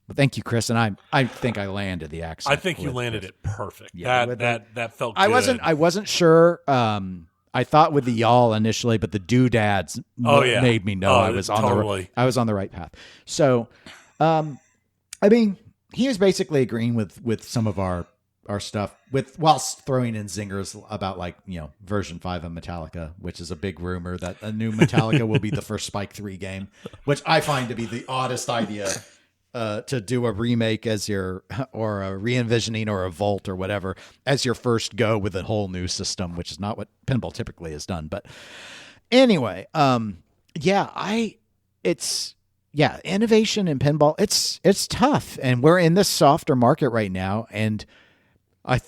Well, thank you, Chris. And I think I landed the accent. I think you landed it perfect. Yeah, that felt good. I wasn't sure. I thought with the y'all initially, but the doodads made me know I was on the right path. So, I mean, he was basically agreeing with some of our stuff whilst throwing in zingers about, like, version 5 of Metallica, which is a big rumor that a new Metallica will be the first Spike 3 game, which I find to be the oddest idea, to do a remake or a re-envisioning or a vault or whatever as your first go with a whole new system, which is not what pinball typically has done. But anyway, innovation in pinball, it's tough, and we're in this softer market right now. And I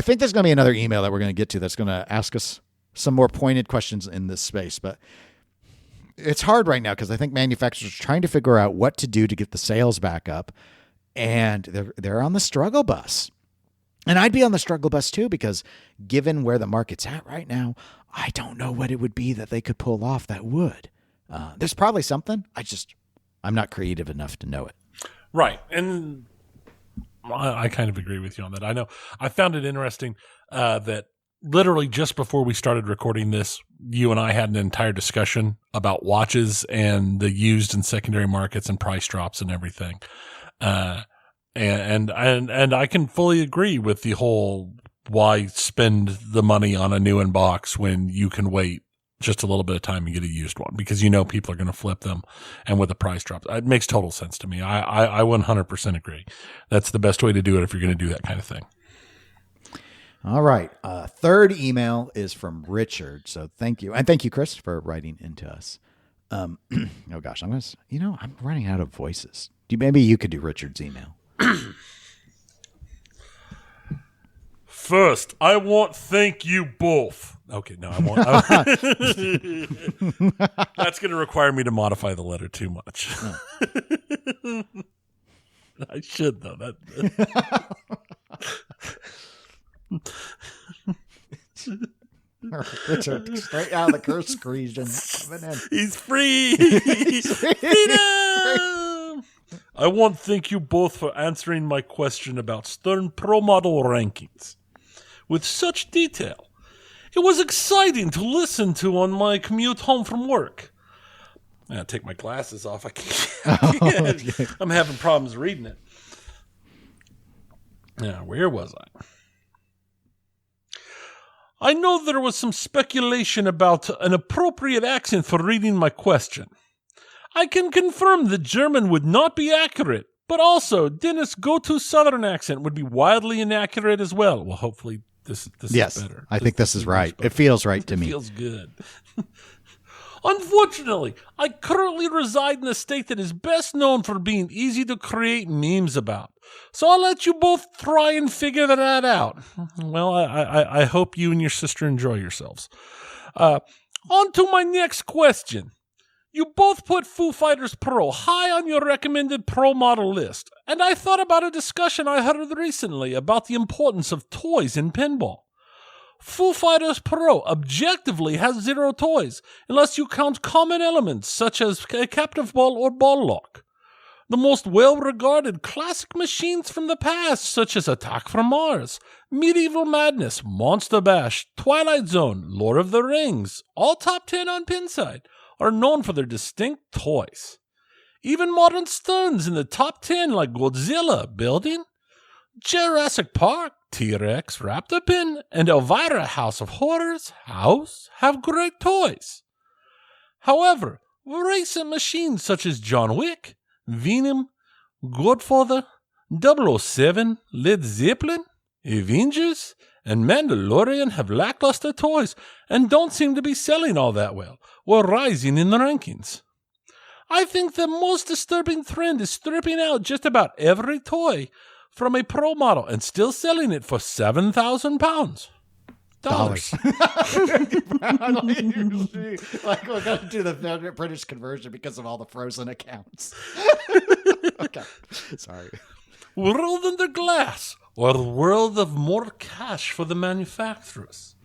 think there's going to be another email that we're going to get to that's going to ask us some more pointed questions in this space, but it's hard right now because I think manufacturers are trying to figure out what to do to get the sales back up, and they're on the struggle bus. And I'd be on the struggle bus too, because given where the market's at right now, I don't know what it would be that they could pull off that would. There's probably something. I'm not creative enough to know it. Right. And I kind of agree with you on that. I know I found it interesting that literally just before we started recording this, you and I had an entire discussion about watches and the used and secondary markets and price drops and everything. And I can fully agree with the whole, why spend the money on a new in box when you can wait just a little bit of time and get a used one, because people are going to flip them, and with the price drop, it makes total sense to me. I 100% agree. That's the best way to do it if you're going to do that kind of thing. All right. Third email is from Richard. So thank you. And thank you, Chris, for writing into us. Oh gosh, I'm running out of voices. Maybe you could do Richard's email. First, I want to thank you both. Okay, no, I want. That's going to require me to modify the letter too much. Oh. I should though. Richard, straight out of the curse region. He's free. Freedom. I want to thank you both for answering my question about Stern Pro Model rankings with such detail. It was exciting to listen to on my commute home from work. I gotta take my glasses off. I can't. Okay. I'm having problems reading it. Now, where was I? I know there was some speculation about an appropriate accent for reading my question. I can confirm that German would not be accurate, but also Dennis' go-to Southern accent would be wildly inaccurate as well. Well, hopefully this yes, is better. I think this is right. It feels right to me. It feels good. Unfortunately, I currently reside in a state that is best known for being easy to create memes about. So I'll let you both try and figure that out. Well, I hope you and your sister enjoy yourselves. On to my next question. You both put Foo Fighters Pro high on your recommended pro model list, and I thought about a discussion I heard recently about the importance of toys in pinball. Foo Fighters Pro objectively has 0 toys, unless you count common elements such as a captive ball or ball lock. The most well-regarded classic machines from the past, such as Attack from Mars, Medieval Madness, Monster Bash, Twilight Zone, Lord of the Rings, all top 10 on Pinside, are known for their distinct toys. Even modern Sterns in the top 10 like Godzilla, Building, Jurassic Park, T-Rex, Raptor Pin, and Elvira House of Horrors have great toys. However, recent machines such as John Wick, Venom, Godfather, 007, Led Zeppelin, Avengers, and Mandalorian have lackluster toys and don't seem to be selling all that well or rising in the rankings. I think the most disturbing trend is stripping out just about every toy from a pro model and still selling it for £7,000. Like we're going to do the British conversion because of all the frozen accounts. Okay, sorry. World Under Glass, or the world of more cash for the manufacturers.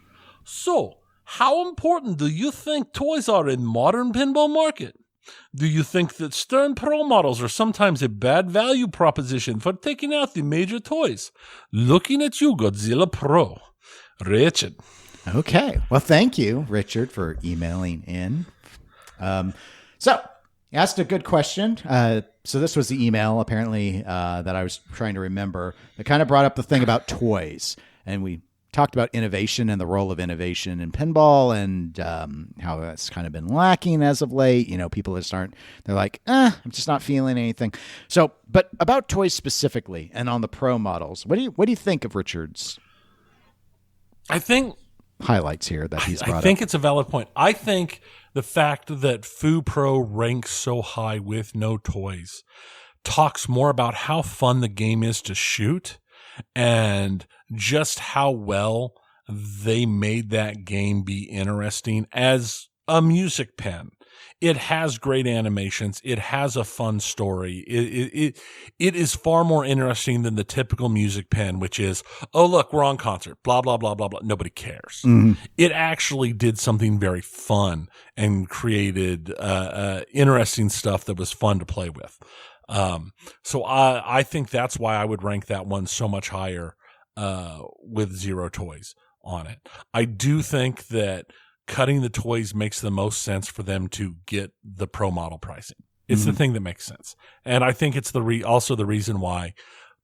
So, how important do you think toys are in modern pinball market? Do you think that Stern Pro models are sometimes a bad value proposition for taking out the major toys? Looking at you, Godzilla Pro. Richard. Okay. Well, thank you, Richard, for emailing in. So, you asked a good question. So this was the email, apparently, that I was trying to remember. That kind of brought up the thing about toys. And we talked about innovation and the role of innovation in pinball and how that's kind of been lacking as of late. You know, people just they're like, I'm just not feeling anything. So, but about toys specifically and on the pro models, what do you think of Richard's highlights here that he's brought up? I think it's a valid point. I think the fact that Foo Pro ranks so high with no toys talks more about how fun the game is to shoot and just how well they made that game be interesting as a music pen. It has great animations. It has a fun story. It is far more interesting than the typical music pen, which is, oh, look, we're on concert, blah, blah, blah, blah, blah. Nobody cares. Mm-hmm. It actually did something very fun and created interesting stuff that was fun to play with. So I think that's why I would rank that one so much higher with 0 toys on it. I do think that cutting the toys makes the most sense for them to get the pro model pricing. It's the thing that makes sense. And I think it's also the reason why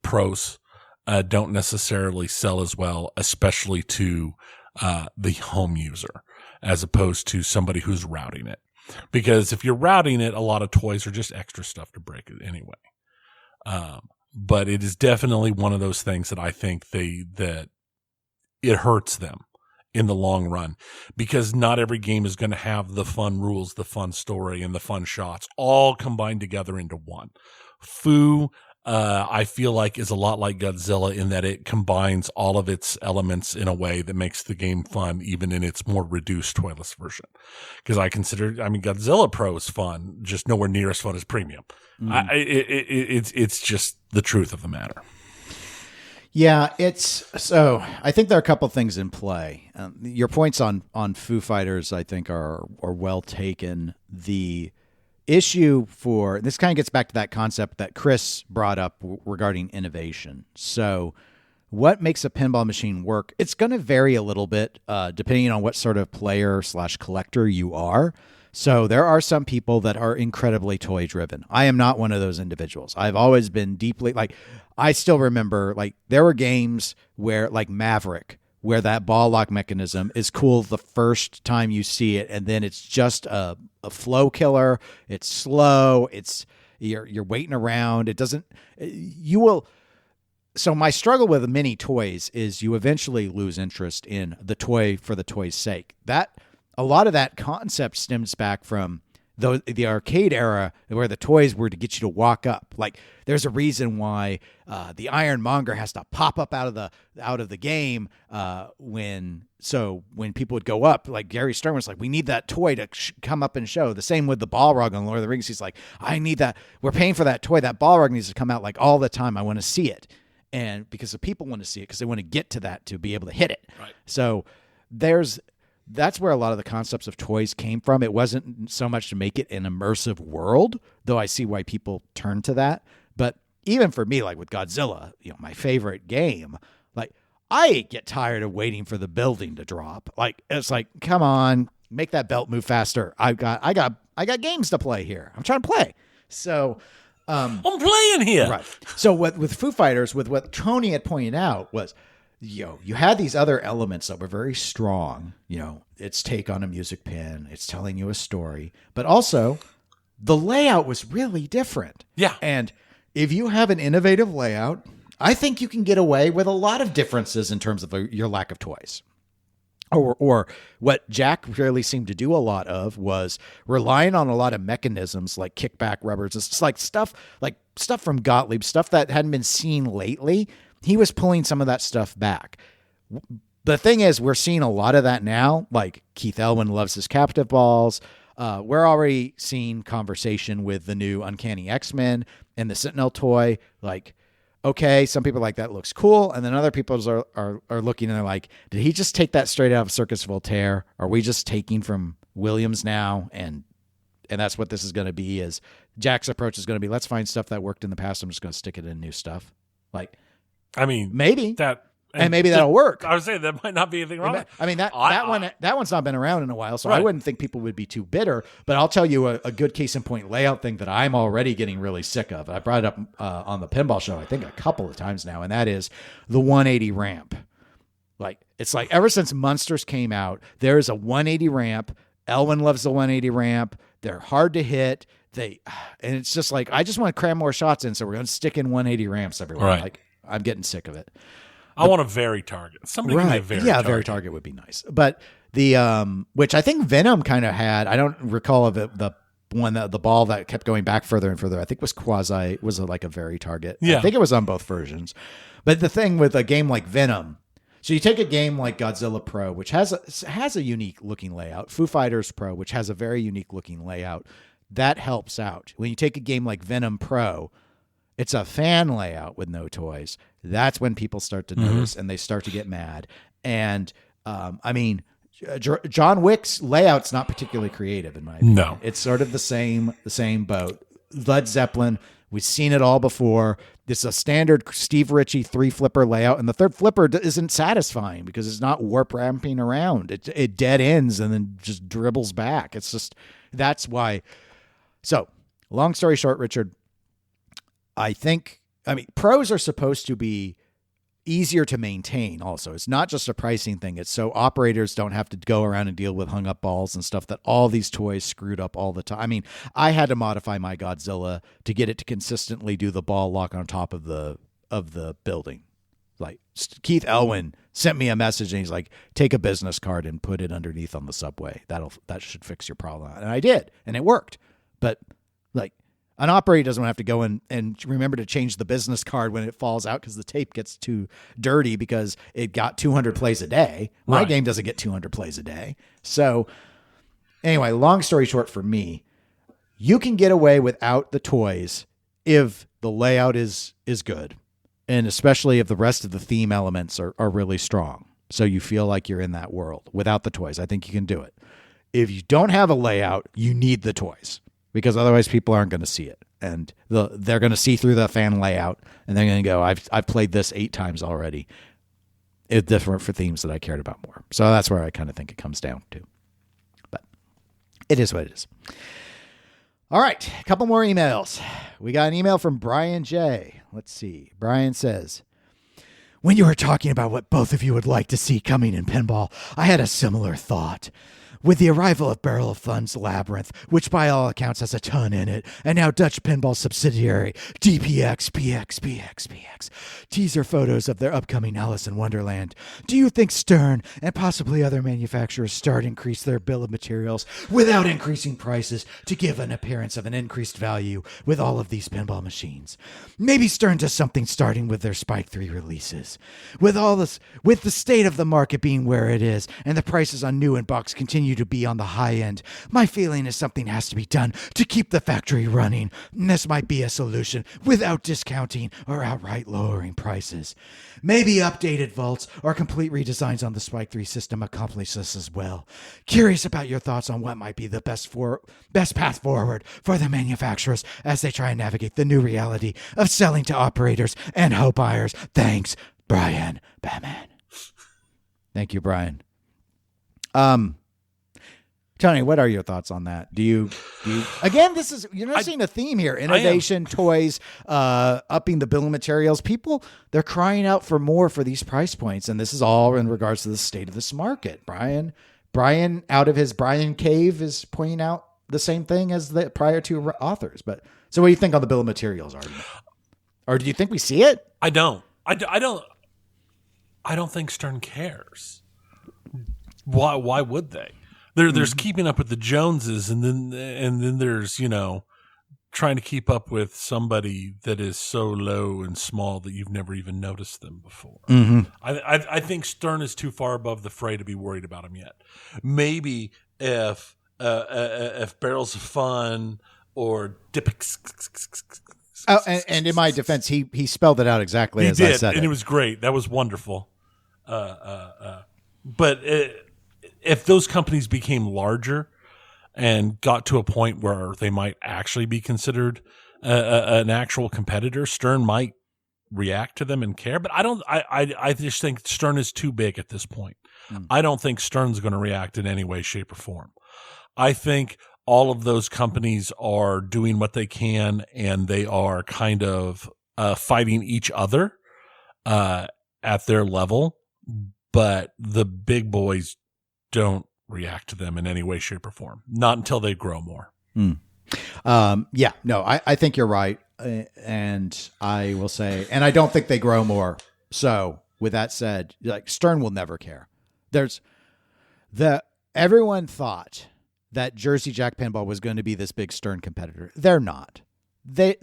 pros don't necessarily sell as well, especially to the home user, as opposed to somebody who's routing it. Because if you're routing it, a lot of toys are just extra stuff to break it anyway. But it is definitely one of those things that I think that it hurts them in the long run, because not every game is going to have the fun rules, the fun story, and the fun shots all combined together into one. Foo, I feel like, is a lot like Godzilla in that it combines all of its elements in a way that makes the game fun, even in its more reduced toyless version. Because Godzilla Pro is fun, just nowhere near as fun as Premium. It's just the truth of the matter. Yeah, I think there are a couple things in play. Your points on Foo Fighters, I think, are well taken. The issue this kind of gets back to that concept that Chris brought up regarding innovation. So what makes a pinball machine work? It's going to vary a little bit depending on what sort of player / collector you are. So there are some people that are incredibly toy driven. I am not one of those individuals. I've always been deeply I still remember there were games where Maverick, where that ball lock mechanism is cool the first time you see it, and then it's just a flow killer. It's slow. You're waiting around. It doesn't. You will. So my struggle with mini toys is you eventually lose interest in the toy for the toy's sake. A lot of that concept stems back from the arcade era, where the toys were to get you to walk up. There's a reason why the Ironmonger has to pop up out of the game when people would go up. Gary Stern was like, we need that toy to come up and show. The same with the Balrog on Lord of the Rings. He's like, I need that. We're paying for that toy. That Balrog needs to come out all the time. I want to see it, and because the people want to see it, because they want to get to that to be able to hit it. Right. So that's where a lot of the concepts of toys came from. It wasn't so much to make it an immersive world, though I see why people turn to that. But even for me, with Godzilla, my favorite game, I get tired of waiting for the building to drop. It's come on, make that belt move faster. I got games to play here. I'm trying to play. So I'm playing here. Right. So with Foo Fighters, with what Tony had pointed out was, you had these other elements that were very strong. Its take on a music pin, it's telling you a story, but also the layout was really different. Yeah. And if you have an innovative layout, I think you can get away with a lot of differences in terms of your lack of toys. Or what Jack really seemed to do a lot of was relying on a lot of mechanisms like kickback rubbers. It's stuff from Gottlieb, stuff that hadn't been seen lately. He was pulling some of that stuff back. The thing is, we're seeing a lot of that now. Keith Elwin loves his captive balls. We're already seeing conversation with the new Uncanny X-Men and the Sentinel toy. Okay, some people that looks cool, and then other people are looking and they're like, did he just take that straight out of Circus Voltaire? Are we just taking from Williams now? And that's what this is going to be. Is Jack's approach is going to be, let's find stuff that worked in the past. I'm just going to stick it in new stuff. Maybe maybe that'll work. I would say that might not be anything wrong. That one's not been around in a while, so right. I wouldn't think people would be too bitter. But I'll tell you a good case in point layout thing that I'm already getting really sick of. I brought it up on the pinball show, I think a couple of times now, and that is the 180 ramp. It's ever since Munsters came out, there's a 180 ramp. Elwin loves the 180 ramp. They're hard to hit. And it's just I just want to cram more shots in, so we're going to stick in 180 ramps everywhere. Right. I'm getting sick of it. I want a very target. Somebody give me a very target. Very target would be nice. But the which I think Venom kind of had. I don't recall of it, the one that the ball that kept going back further and further. I think was a very target. Yeah. I think it was on both versions. But the thing with a game like Venom, so you take a game like Godzilla Pro, which has a unique looking layout, Foo Fighters Pro, which has a very unique looking layout, that helps out. When you take a game like Venom Pro, it's a fan layout with no toys. That's when people start to notice and they start to get mad. And John Wick's layout's not particularly creative in my opinion. No, it's sort of the same boat. Led Zeppelin, we've seen it all before. This is a standard Steve Ritchie 3-flipper layout, and the third flipper isn't satisfying because it's not warp ramping around. It dead ends and then just dribbles back. That's why. So, long story short, Richard, pros are supposed to be easier to maintain also. It's not just a pricing thing. It's so operators don't have to go around and deal with hung up balls and stuff that all these toys screwed up all the time. I had to modify my Godzilla to get it to consistently do the ball lock on top of the building. Like Keith Elwin sent me a message and he's like, take a business card and put it underneath on the subway. That should fix your problem. And I did, and it worked. But like an operator doesn't have to go in and remember to change the business card when it falls out because the tape gets too dirty because it got 200 plays a day. My game doesn't get 200 plays a day. So anyway, long story short for me, you can get away without the toys if the layout is good. And especially if the rest of the theme elements are really strong. So you feel like you're in that world without the toys. I think you can do it. If you don't have a layout, you need the toys because otherwise people aren't going to see it. And they're going to see through the fan layout and they're going to go, I've played this 8 times already. It's different for themes that I cared about more. So that's where I kind of think it comes down to. But it is what it is. All right, a couple more emails. We got an email from Brian J. Let's see. Brian says, when you were talking about what both of you would like to see coming in pinball, I had a similar thought. With the arrival of Barrel of Fun's Labyrinth, which by all accounts has a ton in it, and now Dutch pinball subsidiary DPX, PX, teaser photos of their upcoming Alice in Wonderland, do you think Stern and possibly other manufacturers start increase their bill of materials without increasing prices to give an appearance of an increased value with all of these pinball machines? Maybe Stern does something starting with their Spike 3 releases. With the state of the market being where it is, and the prices on new in-box continue to be on the high end, my feeling is something has to be done to keep the factory running. And this might be a solution without discounting or outright lowering prices. Maybe updated vaults or complete redesigns on the Spike 3 system accomplish this as well. Curious about your thoughts on what might be the best path forward for the manufacturers as they try and navigate the new reality of selling to operators and home buyers. Thanks, Brian Batman. Thank you, Brian. Tony, what are your thoughts on that? Do you again, you're not seeing a theme here. Innovation, toys, upping the bill of materials. People, they're crying out for more for these price points. And this is all in regards to the state of this market. Brian out of his Brian cave is pointing out the same thing as the prior two authors. But so what do you think on the bill of materials argument? Or do you think we see it? I don't think Stern cares. Why would they? There's keeping up with the Joneses, and then there's, trying to keep up with somebody that is so low and small that you've never even noticed them before. Mm-hmm. I think Stern is too far above the fray to be worried about him yet. Maybe if Barrels of Fun or Dipix. Oh, and in my defense, he spelled it out exactly as I said it. And it was great. That was wonderful. But if those companies became larger and got to a point where they might actually be considered an actual competitor, Stern might react to them and care. But I just think Stern is too big at this point. I don't think Stern's going to react in any way, shape, or form. I think all of those companies are doing what they can, and they are kind of fighting each other at their level. But the big boys don't react to them in any way, shape, or form. Not until they grow more. I think you're right. And I will say, and I don't think they grow more. So with that said, like Stern will never care. Everyone thought that Jersey Jack Pinball was going to be this big Stern competitor. They're not. They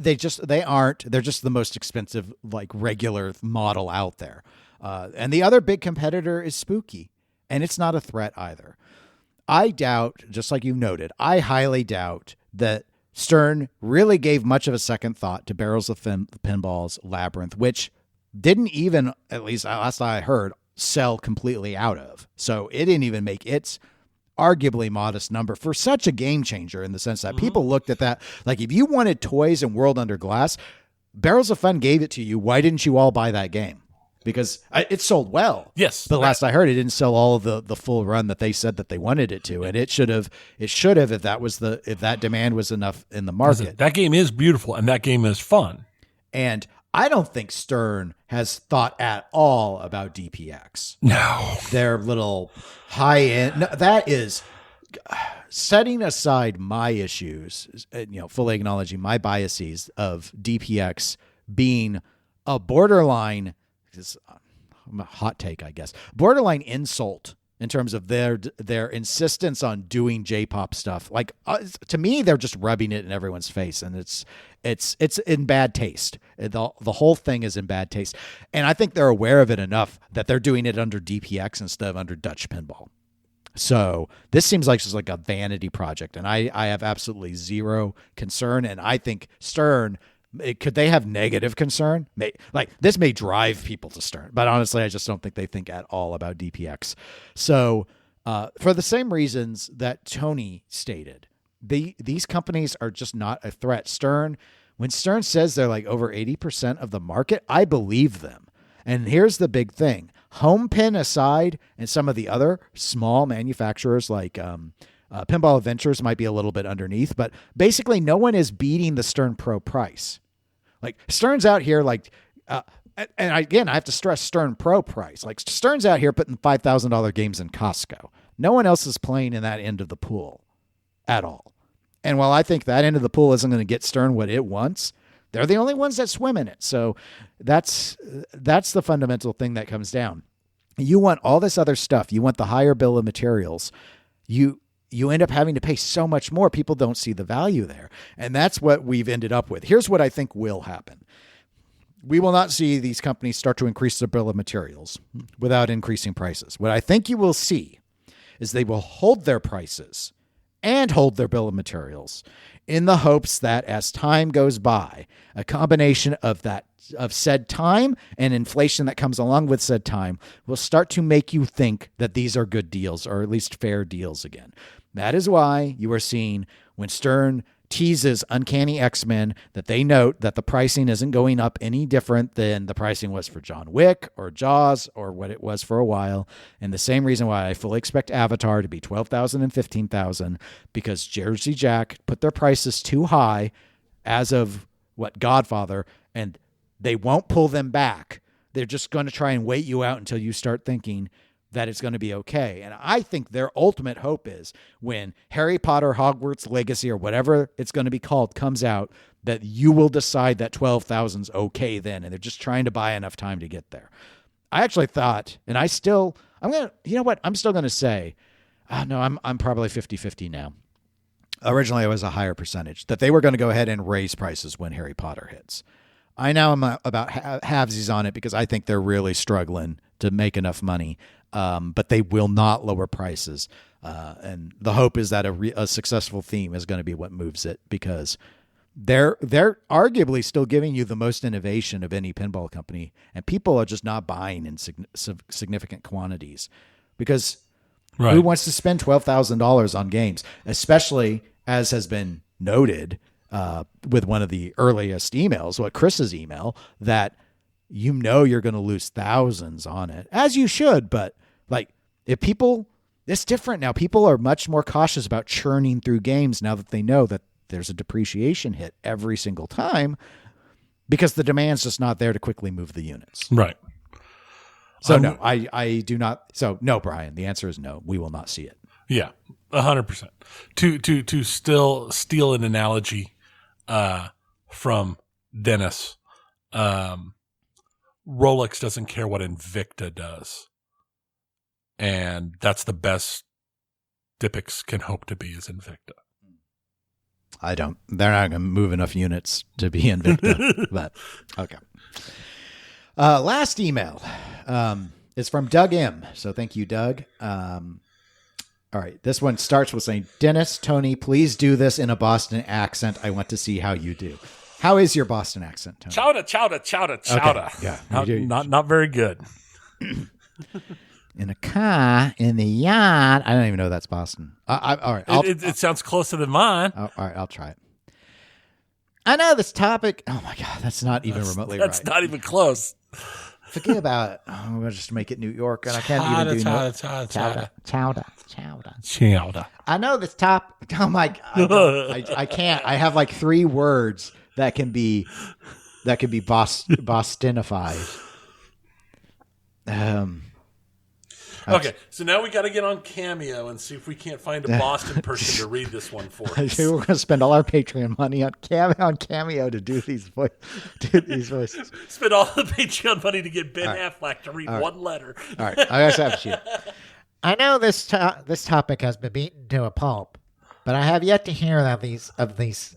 aren't. They're just the most expensive, like regular model out there. And the other big competitor is Spooky. And it's not a threat either. I doubt, just like you noted, I highly doubt that Stern really gave much of a second thought to Barrels of Pinball's Labyrinth, which didn't even, at least last I heard, sell completely out of. So it didn't even make its arguably modest number for such a game changer in the sense that people looked at that. Like if you wanted toys and World Under Glass, Barrels of Fun gave it to you. Why didn't you all buy that game? Because it sold well. Yes. But last I heard, it didn't sell all of the full run that they said that they wanted it to. And it should have if that demand was enough in the market. That game is beautiful and that game is fun. And I don't think Stern has thought at all about DPX. No. Their little high end. No, that is setting aside my issues, fully acknowledging my biases of DPX being a borderline. hot take, I guess, borderline insult in terms of their insistence on doing J-pop stuff. Like to me, they're just rubbing it in everyone's face, and it's in bad taste. The whole thing is in bad taste, and I think they're aware of it enough that they're doing it under DPX instead of under Dutch Pinball. So this seems like just like a vanity project, and I have absolutely zero concern. And I think Stern, could they have negative concern? This may drive people to Stern, but honestly, I just don't think they think at all about DPX. So for the same reasons that Tony stated, these companies are just not a threat. Stern, when Stern says they're like over 80% of the market, I believe them. And here's the big thing. Home Pin aside, and some of the other small manufacturers like Pinball Adventures might be a little bit underneath, but basically no one is beating the Stern Pro price. Like Stern's out here and again, I have to stress Stern Pro price. Like Stern's out here putting $5,000 games in Costco. No one else is playing in that end of the pool at all. And while I think that end of the pool isn't going to get Stern what it wants, they're the only ones that swim in it. So that's the fundamental thing that comes down. You want all this other stuff. You want the higher bill of materials. You end up having to pay so much more. People don't see the value there. And that's what we've ended up with. Here's what I think will happen. We will not see these companies start to increase their bill of materials without increasing prices. What I think you will see is they will hold their prices and hold their bill of materials in the hopes that as time goes by, a combination of said time and inflation that comes along with said time will start to make you think that these are good deals, or at least fair deals again. That is why you are seeing when Stern teases Uncanny X-Men that they note that the pricing isn't going up any different than the pricing was for John Wick or Jaws or what it was for a while. And the same reason why I fully expect Avatar to be $12,000 and $15,000, because Jersey Jack put their prices too high as of Godfather, and they won't pull them back. They're just going to try and wait you out until you start thinking that it's going to be okay. And I think their ultimate hope is when Harry Potter, Hogwarts Legacy, or whatever it's going to be called comes out, that you will decide that 12,000 is okay then. And they're just trying to buy enough time to get there. I actually thought, and I'm still going to say, no, I'm probably 50-50 now. Originally, it was a higher percentage that they were going to go ahead and raise prices when Harry Potter hits. I now am about halvesies on it because I think they're really struggling to make enough money. But they will not lower prices. And the hope is that a successful theme is going to be what moves it, because they're arguably still giving you the most innovation of any pinball company, and people are just not buying in significant quantities, because who wants to spend $12,000 on games, especially as has been noted with one of the earliest emails, Chris's email, that you're going to lose thousands on it, as you should. But it's different now. People are much more cautious about churning through games now that they know that there's a depreciation hit every single time, because the demand's just not there to quickly move the units. Right. So no, I do not. So no, Brian, the answer is no. We will not see it. Yeah, 100%. To still steal an analogy from Dennis, Rolex doesn't care what Invicta does. And that's the best Dipix can hope to be, is Invicta. They're not going to move enough units to be Invicta. But okay. Last email is from Doug M. So thank you, Doug. All right. This one starts with saying, Dennis, Tony, please do this in a Boston accent. I want to see how you do. How is your Boston accent, Tony? Chowda, chowda, chowda, chowda. Okay. Yeah. Not very good. In a car, in the yard. I don't even know that's Boston. All right. It sounds closer than mine. All right. I'll try it. I know this topic. Oh, my God. That's not even remotely right. That's not even close. Forget about it. I'm going to just make it New York, and I can't even do Chowda. I know this top. Oh, my God. I can't. I have like 3 words that can be Bostonified. Okay, so now we got to get on Cameo and see if we can't find a Boston person to read this one for us. We're going to spend all our Patreon money on Cameo to do these voices. Spend all the Patreon money to get Ben Affleck to read one letter. All right, I guess I have to. I know this topic has been beaten to a pulp, but I have yet to hear of these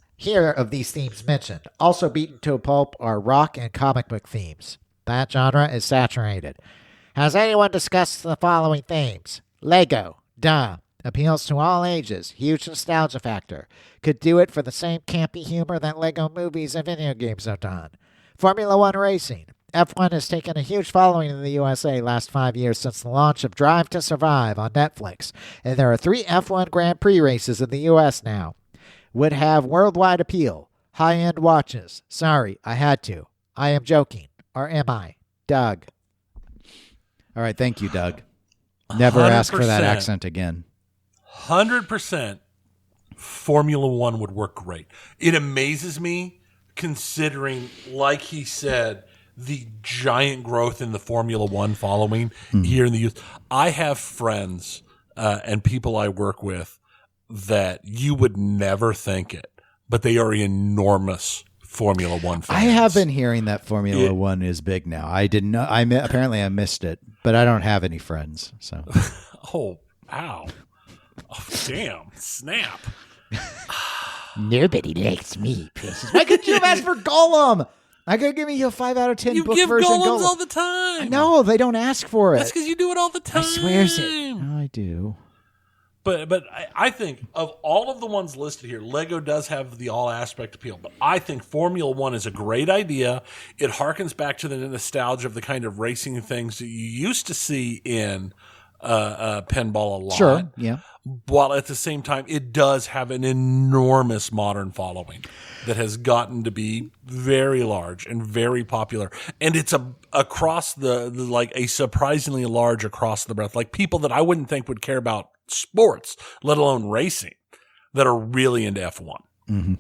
themes mentioned. Also beaten to a pulp are rock and comic book themes. That genre is saturated. Has anyone discussed the following themes? Lego, duh. Appeals to all ages. Huge nostalgia factor. Could do it for the same campy humor that Lego movies and video games have done. Formula One racing. F1 has taken a huge following in the USA last 5 years since the launch of Drive to Survive on Netflix, and there are 3 F1 Grand Prix races in the US now. Would have worldwide appeal. High-end watches. Sorry, I had to. I am joking. Or am I? Doug. All right, thank you, Doug. Never ask for that accent again. 100% Formula One would work great. It amazes me, considering, like he said, the giant growth in the Formula One following here in the youth. I have friends and people I work with that you would never think it, but they are enormous Formula One fans. I have been hearing that Formula One is big now. I didn't know. Apparently I missed it, but I don't have any friends. So. Oh, ow. Oh, damn. Snap. Nobody likes me, precious. Why couldn't you have asked for Gollum? I could give you a 5 out of 10 you book give version. Golems all the time. No, they don't ask for it. That's because you do it all the time. I swears it. No, I do. But I think of all of the ones listed here, Lego does have the all aspect appeal. But I think Formula One is a great idea. It harkens back to the nostalgia of the kind of racing things that you used to see in pinball a lot. Sure, yeah. While at the same time, it does have an enormous modern following that has gotten to be very large and very popular. And it's across the like a surprisingly large across the breadth. Like people that I wouldn't think would care about sports, let alone racing, that are really into F1. Mm-hmm.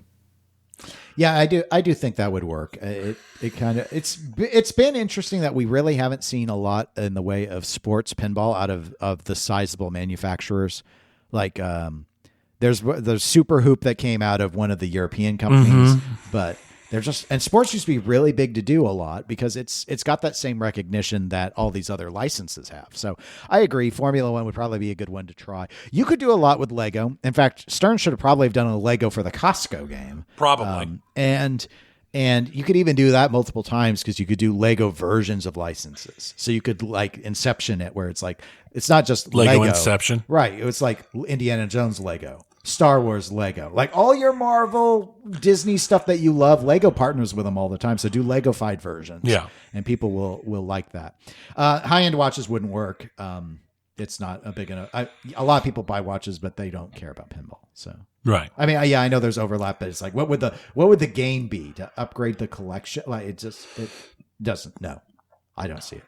Yeah, I do think that would work. It's been interesting that we really haven't seen a lot in the way of sports pinball out of the sizable manufacturers. Like there's Super Hoop that came out of one of the European companies, but they're just, and sports used to be really big to do a lot because it's got that same recognition that all these other licenses have. So I agree. Formula One would probably be a good one to try. You could do a lot with Lego. In fact, Stern should have probably done a Lego for the Costco game. Probably. And you could even do that multiple times because you could do Lego versions of licenses. So you could like Inception it where it's like, it's not just Lego. Inception. Right. It's like Indiana Jones Lego. Star Wars Lego, like all your Marvel, Disney stuff that you love. Lego partners with them all the time, so do Lego-fied versions. Yeah, and people will like that. High-end watches wouldn't work. It's not a big enough. A lot of people buy watches, but they don't care about pinball. So right. I mean, yeah, I know there's overlap, but it's like, what would the gain be to upgrade the collection? Like it doesn't. No, I don't see it.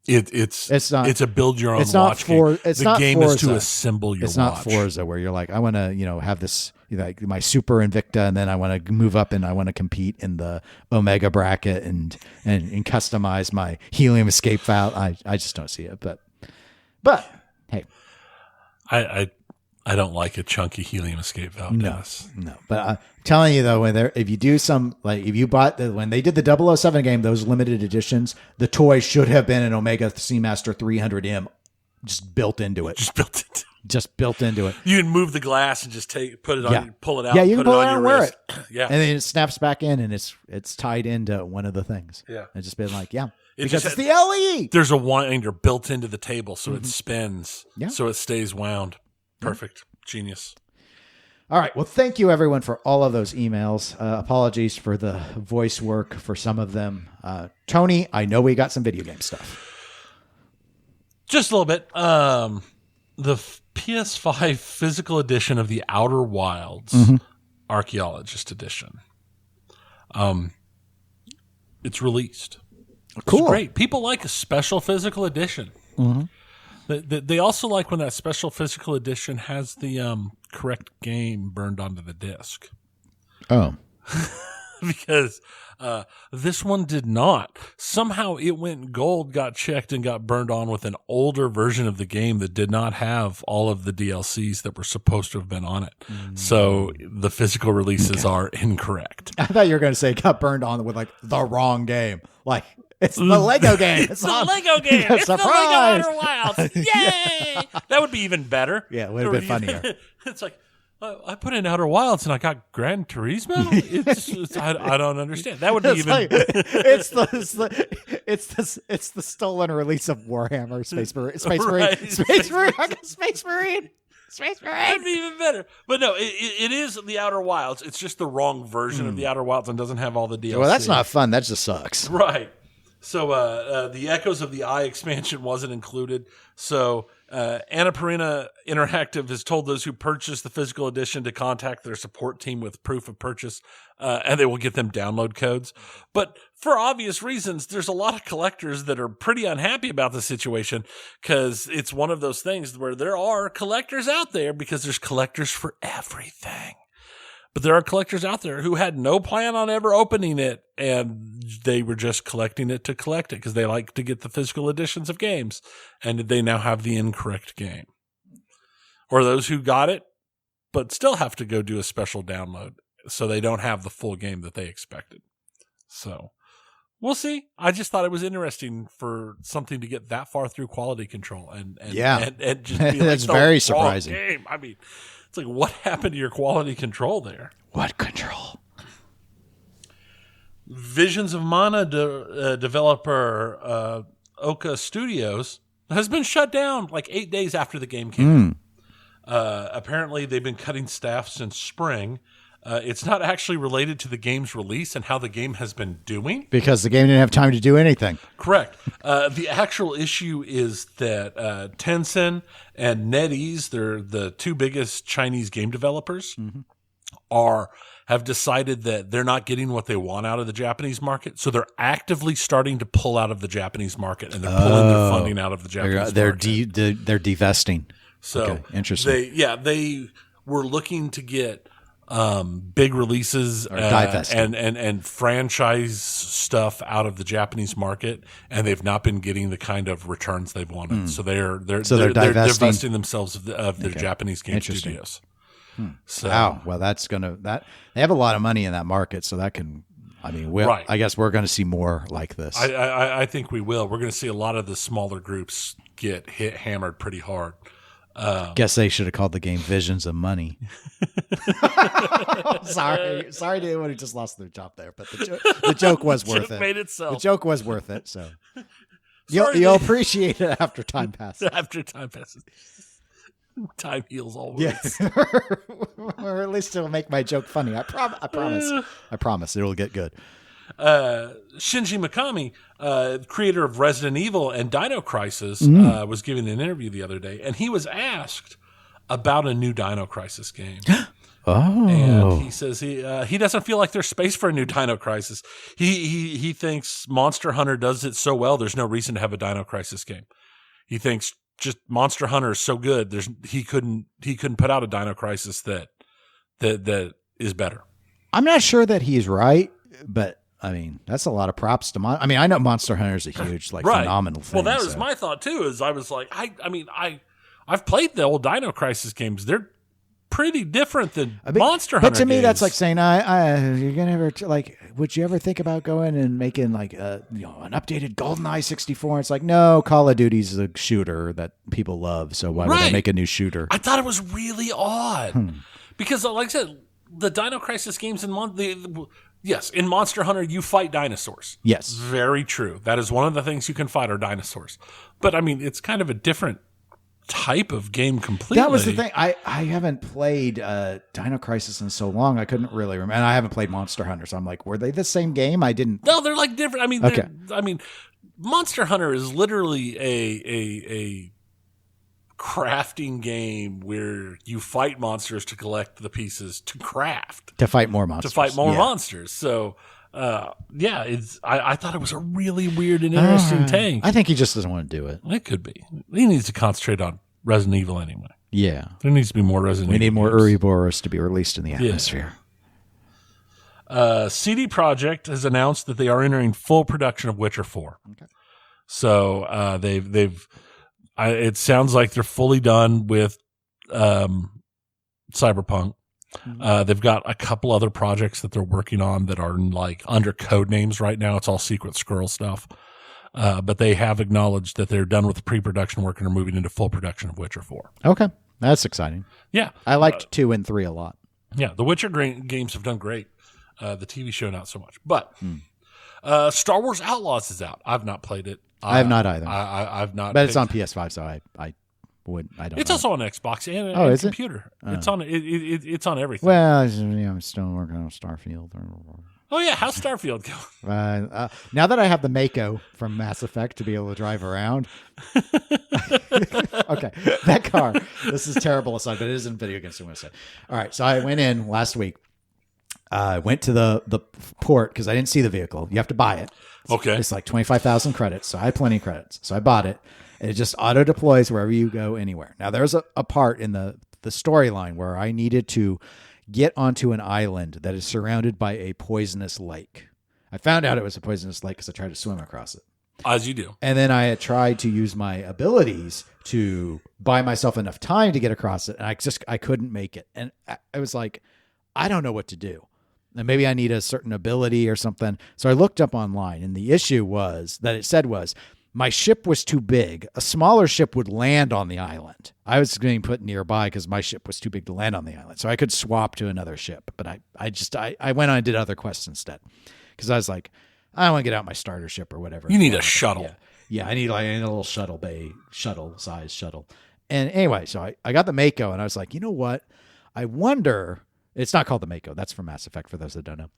It's a build your own it's watch not game. It's the not game Forza. is to assemble your it's watch. It's not Forza where you're like, I want to, have this, like my Super Invicta, and then I want to move up and I want to compete in the Omega bracket and customize my helium escape valve. I just don't see it, but hey, I don't like a chunky helium escape valve. No. But I'm telling you though, if you do some, like if you bought when they did the 007 game, those limited editions, the toy should have been an Omega Seamaster 300M just built into it. Just built into it. You can move the glass and just put it on, pull it out. Yeah, you can pull it out and wear wrist. it. Yeah, and then it snaps back in, and it's tied into one of the things. Yeah, it's just been like, because it's the LE. There's a winder built into the table, so it spins. Yeah, so it stays wound. Perfect. Genius. All right. Well, thank you everyone for all of those emails. Apologies for the voice work for some of them. Tony, I know we got some video game stuff. Just a little bit. The PS5 physical edition of the Outer Wilds Archaeologist Edition. It's released. Cool. It's great. People like a special physical edition. Mm-hmm. They also like when that special physical edition has the correct game burned onto the disc. Oh. because this one did not. Somehow it went gold, got checked, and got burned on with an older version of the game that did not have all of the DLCs that were supposed to have been on it. So the physical releases are incorrect. I thought you were going to say it got burned on with like the wrong game. Like, it's the Lego game. It's the Lego game. It's the Lego Outer Wilds. Yay! That would be even better. Yeah, it would have been funnier. It's like, I put in Outer Wilds and I got Gran Turismo. I don't understand. That would be It's even. like, it's the stolen release of Warhammer Space Marine. Right. Space Marine. That'd be even better. But no, it is the Outer Wilds. It's just the wrong version of the Outer Wilds and doesn't have all the DLC. Well, that's not fun. That just sucks. Right. So the Echoes of the Eye expansion wasn't included. So Annapurna Interactive has told those who purchase the physical edition to contact their support team with proof of purchase, and they will get them download codes. But for obvious reasons, there's a lot of collectors that are pretty unhappy about the situation because it's one of those things where there are collectors out there because there's collectors for everything. But there are collectors out there who had no plan on ever opening it, and they were just collecting it to collect it because they like to get the physical editions of games, and they now have the incorrect game. Or those who got it, but still have to go do a special download, so they don't have the full game that they expected. So, we'll see. I just thought it was interesting for something to get that far through quality control, and just be like, that's the very wrong surprising. game. I mean, it's like, what happened to your quality control there? What control? Visions of Mana developer Oka Studios has been shut down like 8 days after the game came out. Apparently, they've been cutting staff since spring. It's not actually related to the game's release and how the game has been doing. Because the game didn't have time to do anything. Correct. The actual issue is that Tencent and NetEase, they're the two biggest Chinese game developers, have decided that they're not getting what they want out of the Japanese market. So they're actively starting to pull out of the Japanese market, and they're pulling their funding out of the Japanese market. They're divesting. So okay, interesting. They were looking to get big releases and franchise stuff out of the Japanese market, and they've not been getting the kind of returns they've wanted. So they're divesting themselves of their Japanese game studios. So, wow. Well, they have a lot of money in that market, so that can. I mean, I guess we're going to see more like this. I think we will. We're going to see a lot of the smaller groups get hammered pretty hard. Guess they should have called the game Visions of Money. Sorry to anyone who just lost their job there, but the joke was worth it. Made itself. The joke was worth it. So you'll appreciate it after time passes. After time passes, time heals all wounds. Yeah. Or at least it'll make my joke funny. I promise. I promise it'll get good. Shinji Mikami, creator of Resident Evil and Dino Crisis, was giving an interview the other day, and he was asked about a new Dino Crisis game. And he says he doesn't feel like there's space for a new Dino Crisis. He thinks Monster Hunter does it so well, there's no reason to have a Dino Crisis game. He thinks just Monster Hunter is so good, he couldn't put out a Dino Crisis that is better. I'm not sure that he's right, but I mean, that's a lot of props to I know Monster Hunter is a huge, phenomenal thing. Well, that was my thought too. Is I was like, I've played the old Dino Crisis games. They're pretty different than Monster Hunter. But to me, games. that's like saying, you're gonna ever would you ever think about going and making an updated GoldenEye 64? It's like, no, Call of Duty's a shooter that people love, so why would I make a new shooter? I thought it was really odd because, like I said, the Dino Crisis games in Monster Hunter, you fight dinosaurs. Yes. Very true. That is one of the things you can fight are dinosaurs. But, I mean, it's kind of a different type of game completely. That was the thing. I haven't played Dino Crisis in so long, I couldn't really remember. And I haven't played Monster Hunter, so I'm like, were they the same game? I didn't. No, they're like different. I mean, Monster Hunter is literally a crafting game where you fight monsters to collect the pieces to craft. To fight more monsters. Monsters. So, I thought it was a really weird and interesting take. I think he just doesn't want to do it. It could be. He needs to concentrate on Resident Evil anyway. Yeah. There needs to be more Resident Evil. We need more Ouroboros to be released in the atmosphere. CD Projekt has announced that they are entering full production of Witcher 4. Okay. So it sounds like they're fully done with Cyberpunk. They've got a couple other projects that they're working on that are like under code names right now. It's all Secret Squirrel stuff. But they have acknowledged that they're done with the pre-production work and are moving into full production of Witcher 4. Okay. That's exciting. Yeah. I liked 2 and 3 a lot. Yeah. The Witcher games have done great. The TV show, not so much. But Star Wars Outlaws is out. I've not played it. I have not either. I've not. But it's on PS5, so I don't. It's know. also on Xbox and is computer. It's on it's on everything. Well, I'm still working on Starfield. Oh yeah, how's Starfield going? Now that I have the Mako from Mass Effect to be able to drive around. Okay, that car. This is terrible aside, but it is in video games. So I'm going to say. All right, so I went in last week. I went to the port because I didn't see the vehicle. You have to buy it. Okay. It's like 25,000 credits. So I had plenty of credits. So I bought it. And it just auto deploys wherever you go anywhere. Now there's a part in the storyline where I needed to get onto an island that is surrounded by a poisonous lake. I found out it was a poisonous lake because I tried to swim across it. As you do. And then I had tried to use my abilities to buy myself enough time to get across it. And I couldn't make it. And I was like, I don't know what to do. And maybe I need a certain ability or something. So I looked up online, and the issue was my ship was too big. A smaller ship would land on the island. I was being put nearby because my ship was too big to land on the island. So I could swap to another ship. But I went on and did other quests instead because I was like, I want to get out my starter ship or whatever. You need a shuttle. Yeah, I need a little size shuttle. And anyway, so I got the Mako, and I was like, you know what? I wonder. It's not called the Mako. That's from Mass Effect for those that don't know.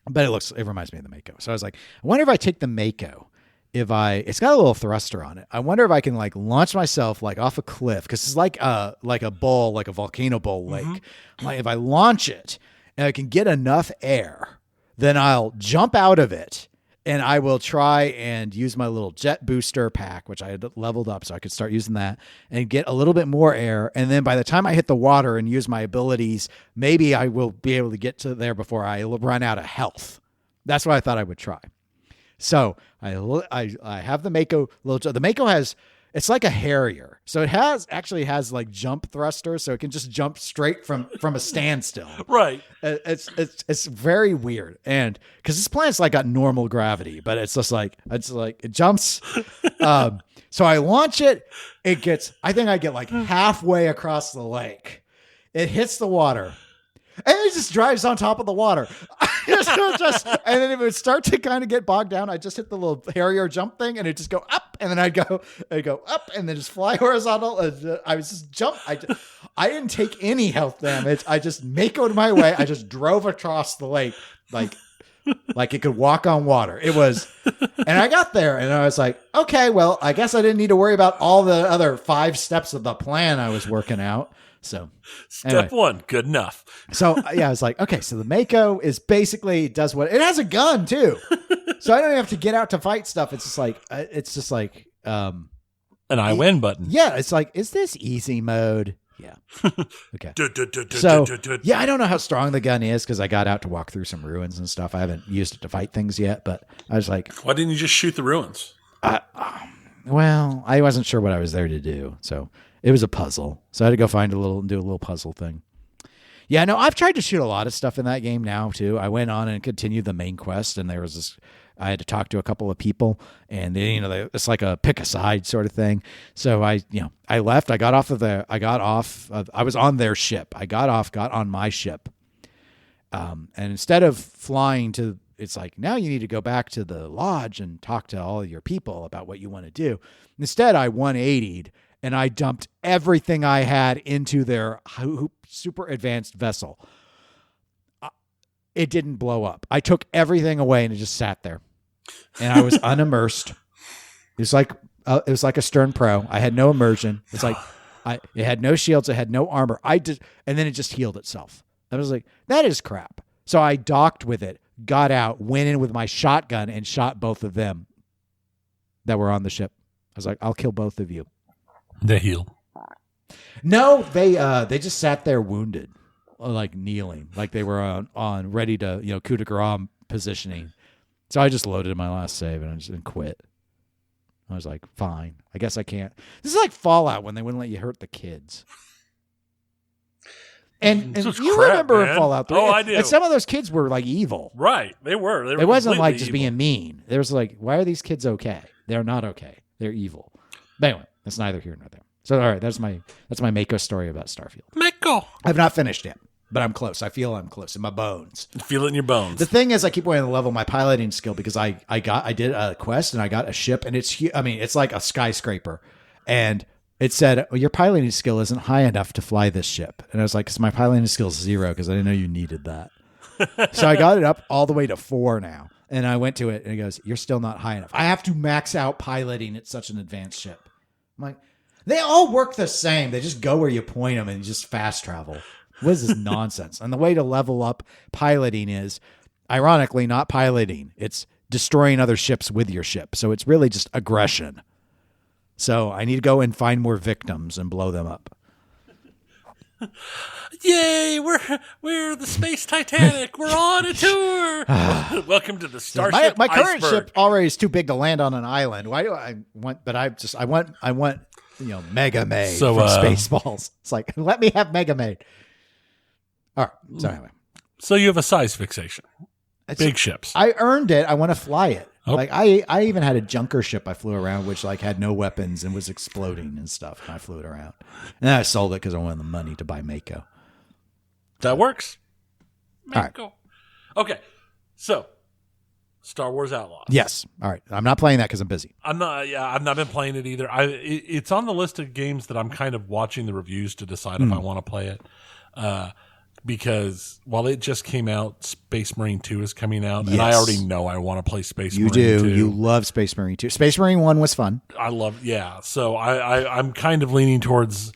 But it reminds me of the Mako. So I was like, I wonder if I take the Mako, it's got a little thruster on it. I wonder if I can like launch myself like off a cliff because it's like a bowl, like a volcano bowl lake. Mm-hmm. Like if I launch it and I can get enough air, then I'll jump out of it and I will try and use my little jet booster pack, which I had leveled up so I could start using that and get a little bit more air. And then by the time I hit the water and use my abilities, maybe I will be able to get to there before I run out of health. That's what I thought I would try. So I have the Mako. The Mako it's like a Harrier. So it actually has like jump thrusters, so it can just jump straight from a standstill. Right. It's very weird, and because this planet's like got normal gravity, but it's like it jumps. So I launch it. I think I get like halfway across the lake. It hits the water. And it just drives on top of the water. And then it would start to kind of get bogged down. I just hit the little Harrier jump thing, and it just go up, and then I'd go up, and then just fly horizontal. I was just jump. I didn't take any health damage. I just Mako'd my way. I just drove across the lake like it could walk on water. It was, and I got there, and I was like, okay, well, I guess I didn't need to worry about all the other 5 steps of the plan I was working out. So step 1, good enough. So yeah, I was like, okay, so the Mako is basically does what it has a gun too. So I don't even have to get out to fight stuff. It's just like an I win button. Yeah. It's like, is this easy mode? Yeah. Okay. So yeah, I don't know how strong the gun is because I got out to walk through some ruins and stuff. I haven't used it to fight things yet, but I was like, why didn't you just shoot the ruins? Well, I wasn't sure what I was there to do. So it was a puzzle. So I had to go do a little puzzle thing. Yeah, no, I've tried to shoot a lot of stuff in that game now too. I went on and continued the main quest, and there was I had to talk to a couple of people, and they, it's like a pick a side sort of thing. So I left. I was on their ship. I got on my ship, and instead of flying to, it's like, now you need to go back to the lodge and talk to all of your people about what you want to do. Instead, I 180'd. And I dumped everything I had into their super advanced vessel. It didn't blow up. I took everything away and it just sat there. And I was unimmersed. It was like a Stern Pro. I had no immersion. It's like it had no shields. It had no armor. And then it just healed itself. I was like, that is crap. So I docked with it, got out, went in with my shotgun and shot both of them that were on the ship. I was like, I'll kill both of you. They heal. No, they just sat there wounded. like kneeling, like they were on ready to, coup de grace positioning. So I just loaded my last save and I just quit. I was like, fine, I guess I can't. This is like Fallout when they wouldn't let you hurt the kids. And you remember in Fallout 3. Oh, I do. And some of those kids were like evil. Right. They were. It wasn't like just being mean. There was like, why are these kids okay? They're not okay. They're evil. But anyway, that's neither here nor there. So all right, that's my Mako story about Starfield. Mako. I've not finished yet, but I'm close. I feel I'm close in my bones. Feel it in your bones. The thing is, I keep wanting to level my piloting skill because I did a quest and I got a ship and it's like a skyscraper, and it said your piloting skill isn't high enough to fly this ship, and I was like, because my piloting skill is 0 because I didn't know you needed that. So I got it up all the way to 4 now, and I went to it and it goes, you're still not high enough. I have to max out piloting at such an advanced ship. I'm like, they all work the same. They just go where you point them and just fast travel. What is this nonsense? And the way to level up piloting is, ironically, not piloting. It's destroying other ships with your ship. So it's really just aggression. So I need to go and find more victims and blow them up. Yay! We're the Space Titanic. We're on a tour. Welcome to the Starship. My current Iceberg. ship already is too big to land on an island. Why do I want? But I want Mega Maid from Spaceballs. It's like, let me have Mega Maid. All right. So anyway, so you have a size fixation. Big ships. I earned it. I want to fly it. Oh. Like I even had a junker ship I flew around, which like had no weapons and was exploding and stuff. And I flew it around, and then I sold it because I wanted the money to buy Mako. That works. Mako. All right. Okay. So, Star Wars Outlaws. Yes. All right. I'm not playing that because I'm busy. I'm not. Yeah, I've not been playing it either. It's on the list of games that I'm kind of watching the reviews to decide if I want to play it. Because while it just came out, Space Marine 2 is coming out, and I already know I want to play Space Marine 2. You do. You love Space Marine 2. Space Marine 1 was fun. I love, yeah. So I'm kind of leaning towards,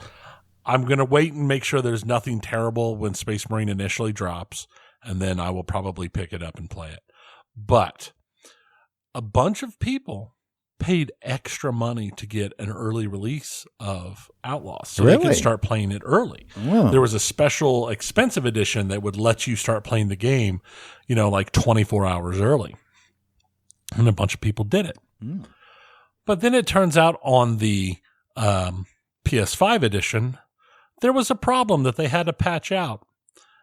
I'm going to wait and make sure there's nothing terrible when Space Marine initially drops, and then I will probably pick it up and play it. But a bunch of people paid extra money to get an early release of Outlaws so they could start playing it early. Oh. There was a special expensive edition that would let you start playing the game, like 24 hours early. And a bunch of people did it. Mm. But then it turns out on the PS5 edition, there was a problem that they had to patch out.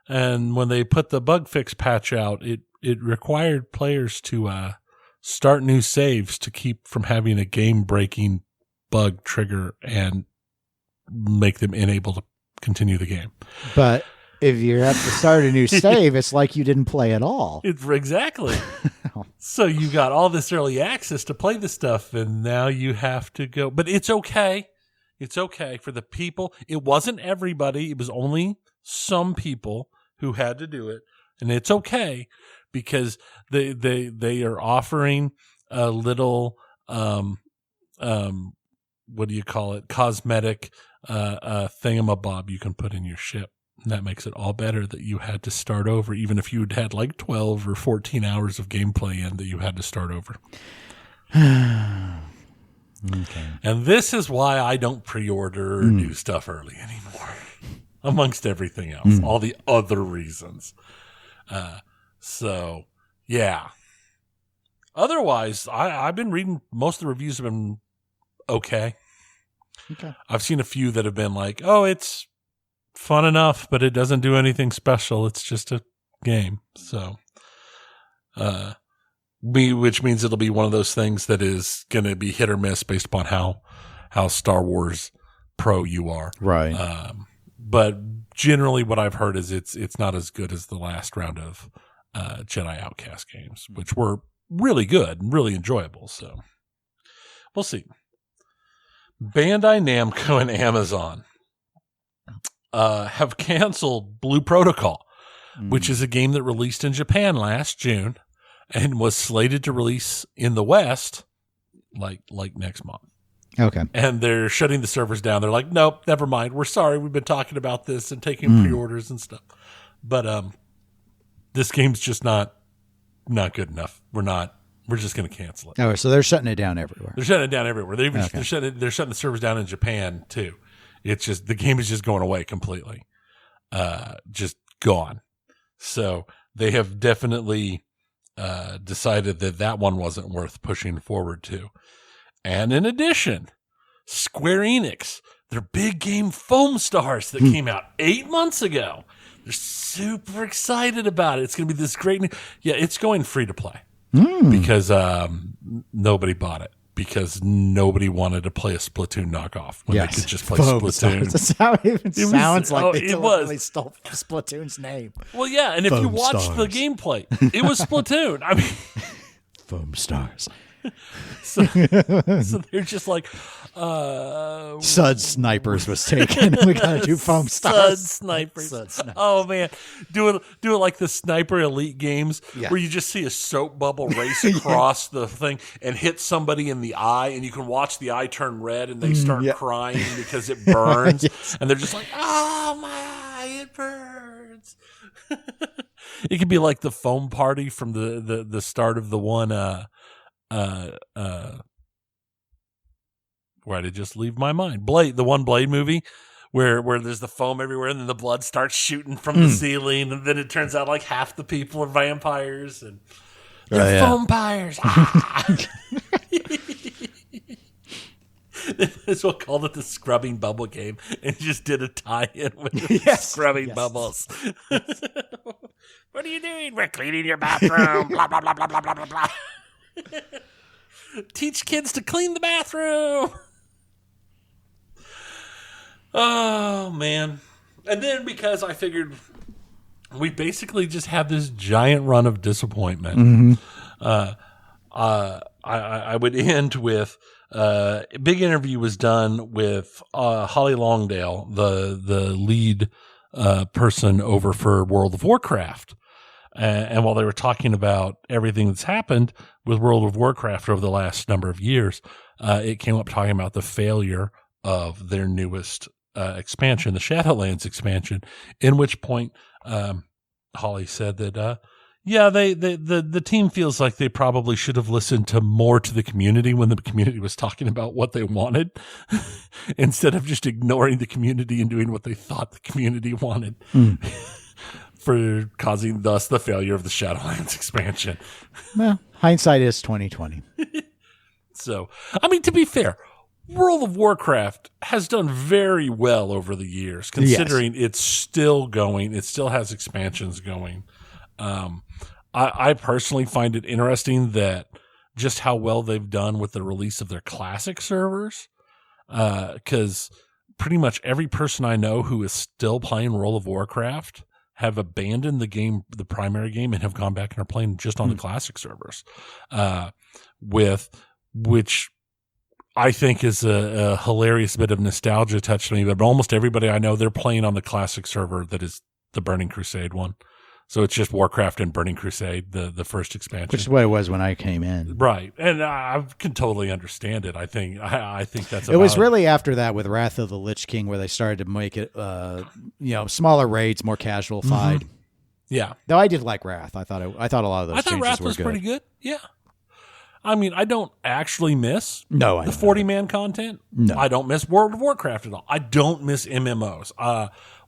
And when they put the bug fix patch out, it required players to start new saves to keep from having a game-breaking bug trigger and make them unable to continue the game. But if you have to start a new save, it's like you didn't play at all. Exactly. So you got all this early access to play the stuff, and now you have to go. But it's okay. It's okay for the people. It wasn't everybody. It was only some people who had to do it, and it's okay. Because they are offering a little what do you call it, cosmetic thingamabob you can put in your ship. And that makes it all better that you had to start over, even if you'd had like 12 or 14 hours of gameplay in that you had to start over. Okay. And this is why I don't pre-order or do stuff early anymore, amongst everything else, all the other reasons. So, yeah. Otherwise, I've been reading, most of the reviews have been okay. I've seen a few that have been like, oh, it's fun enough, but it doesn't do anything special. It's just a game. So, which means it'll be one of those things that is going to be hit or miss based upon how Star Wars pro you are. Right. But generally what I've heard is it's not as good as the last round of Jedi Outcast games, which were really good and really enjoyable. So we'll see. Bandai Namco and Amazon have canceled Blue Protocol, which is a game that released in Japan last June and was slated to release in the West like next month. Okay. And they're shutting the servers down. They're like, nope, never mind. We're sorry. We've been talking about this and taking pre-orders and stuff. But this game's just not good enough. We're just going to cancel it. Oh, so they're shutting it down everywhere. They're shutting it down everywhere. They're shutting the servers down in Japan too. It's just, the game is just going away completely. Just gone. So they have definitely decided that one wasn't worth pushing forward to. And in addition, Square Enix, their big game Foamstars that came out 8 months ago, they're super excited about it. It's going to be this great yeah, it's going free to play because nobody bought it. Because nobody wanted to play a Splatoon knockoff when they could just play Splatoon. That's how it even sounds like they deliberately stole Splatoon's name. Well, yeah, and if you watch the gameplay, it was Splatoon. I mean, Foamstars. So they're just like, Sud Snipers was taken. We gotta do Foamstars. Sud Snipers. Oh man, do it like the Sniper Elite games where you just see a soap bubble race across the thing and hit somebody in the eye, and you can watch the eye turn red, and they start crying because it burns, and they're just like, "Oh my eye, it burns." It could be like the foam party from the start of the one. Why did it just leave my mind? Blade, the one Blade movie where there's the foam everywhere and then the blood starts shooting from the ceiling, and then it turns out like half the people are vampires and they're foampires. That's what called it the scrubbing bubble game, and just did a tie-in with the scrubbing bubbles. What are you doing? We're cleaning your bathroom. Blah blah blah blah blah blah blah blah. Teach kids to clean the bathroom. Oh, man. And then because I figured we basically just have this giant run of disappointment, I would end with a big interview was done with Holly Longdale, the lead person over for World of Warcraft. And while they were talking about everything that's happened with World of Warcraft over the last number of years, it came up talking about the failure of their newest expansion, the Shadowlands expansion, in which point Holly said that, the team feels like they probably should have listened more to the community when the community was talking about what they wanted instead of just ignoring the community and doing what they thought the community wanted. For causing thus the failure of the Shadowlands expansion. Well, hindsight is 2020. So, I mean, to be fair, World of Warcraft has done very well over the years, considering it's still going. It still has expansions going. I personally find it interesting that just how well they've done with the release of their classic servers, because pretty much every person I know who is still playing World of Warcraft have abandoned the game, the primary game, and have gone back and are playing just on the classic servers, which I think is a hilarious bit of nostalgia touch to me. But almost everybody I know, they're playing on the classic server that is the Burning Crusade one. So it's just Warcraft and Burning Crusade, the first expansion. Which is what it was when I came in. Right. And I can totally understand it. I think that's it was really after that with Wrath of the Lich King where they started to make it, smaller raids, more casual fight. Yeah. Though I did like Wrath. I thought a lot of those changes were good. I thought Wrath was pretty good. Yeah. I mean, I don't actually miss the 40-man content. No. I don't miss World of Warcraft at all. I don't miss MMOs.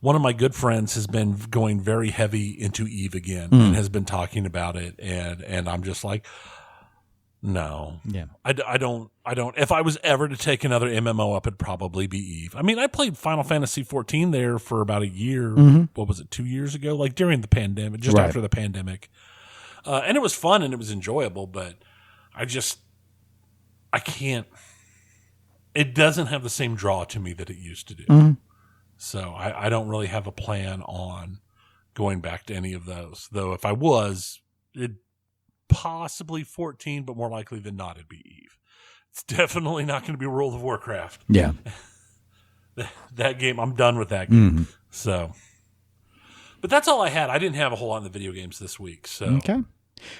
One of my good friends has been going very heavy into EVE again and has been talking about it. And I'm just like, no. Yeah. I don't. If I was ever to take another MMO up, it'd probably be EVE. I mean, I played Final Fantasy 14 there for about a year. What was it, 2 years ago? Like during the pandemic, just after the pandemic. And it was fun and it was enjoyable, but I can't. It doesn't have the same draw to me that it used to do. So I don't really have a plan on going back to any of those. Though if I was, it'd possibly 14, but more likely than not, it'd be EVE. It's definitely not going to be World of Warcraft. Yeah. That game, I'm done with that game. So, but that's all I had. I didn't have a whole lot in the video games this week. So, okay.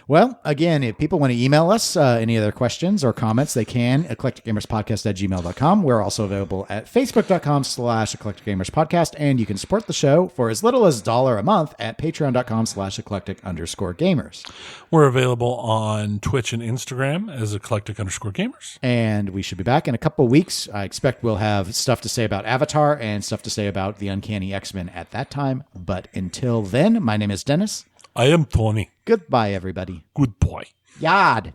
Well, again, if people want to email us any other questions or comments, they can. eclecticgamerspodcast@gmail.com. We're also available at facebook.com/eclecticgamerspodcast. And you can support the show for as little as $1 a month at patreon.com/eclectic_gamers. We're available on Twitch and Instagram as eclectic_gamers. And we should be back in a couple of weeks. I expect we'll have stuff to say about Avatar and stuff to say about the Uncanny X-Men at that time. But until then, my name is Dennis. I am Tony. Goodbye, everybody. Goodbye. Yod.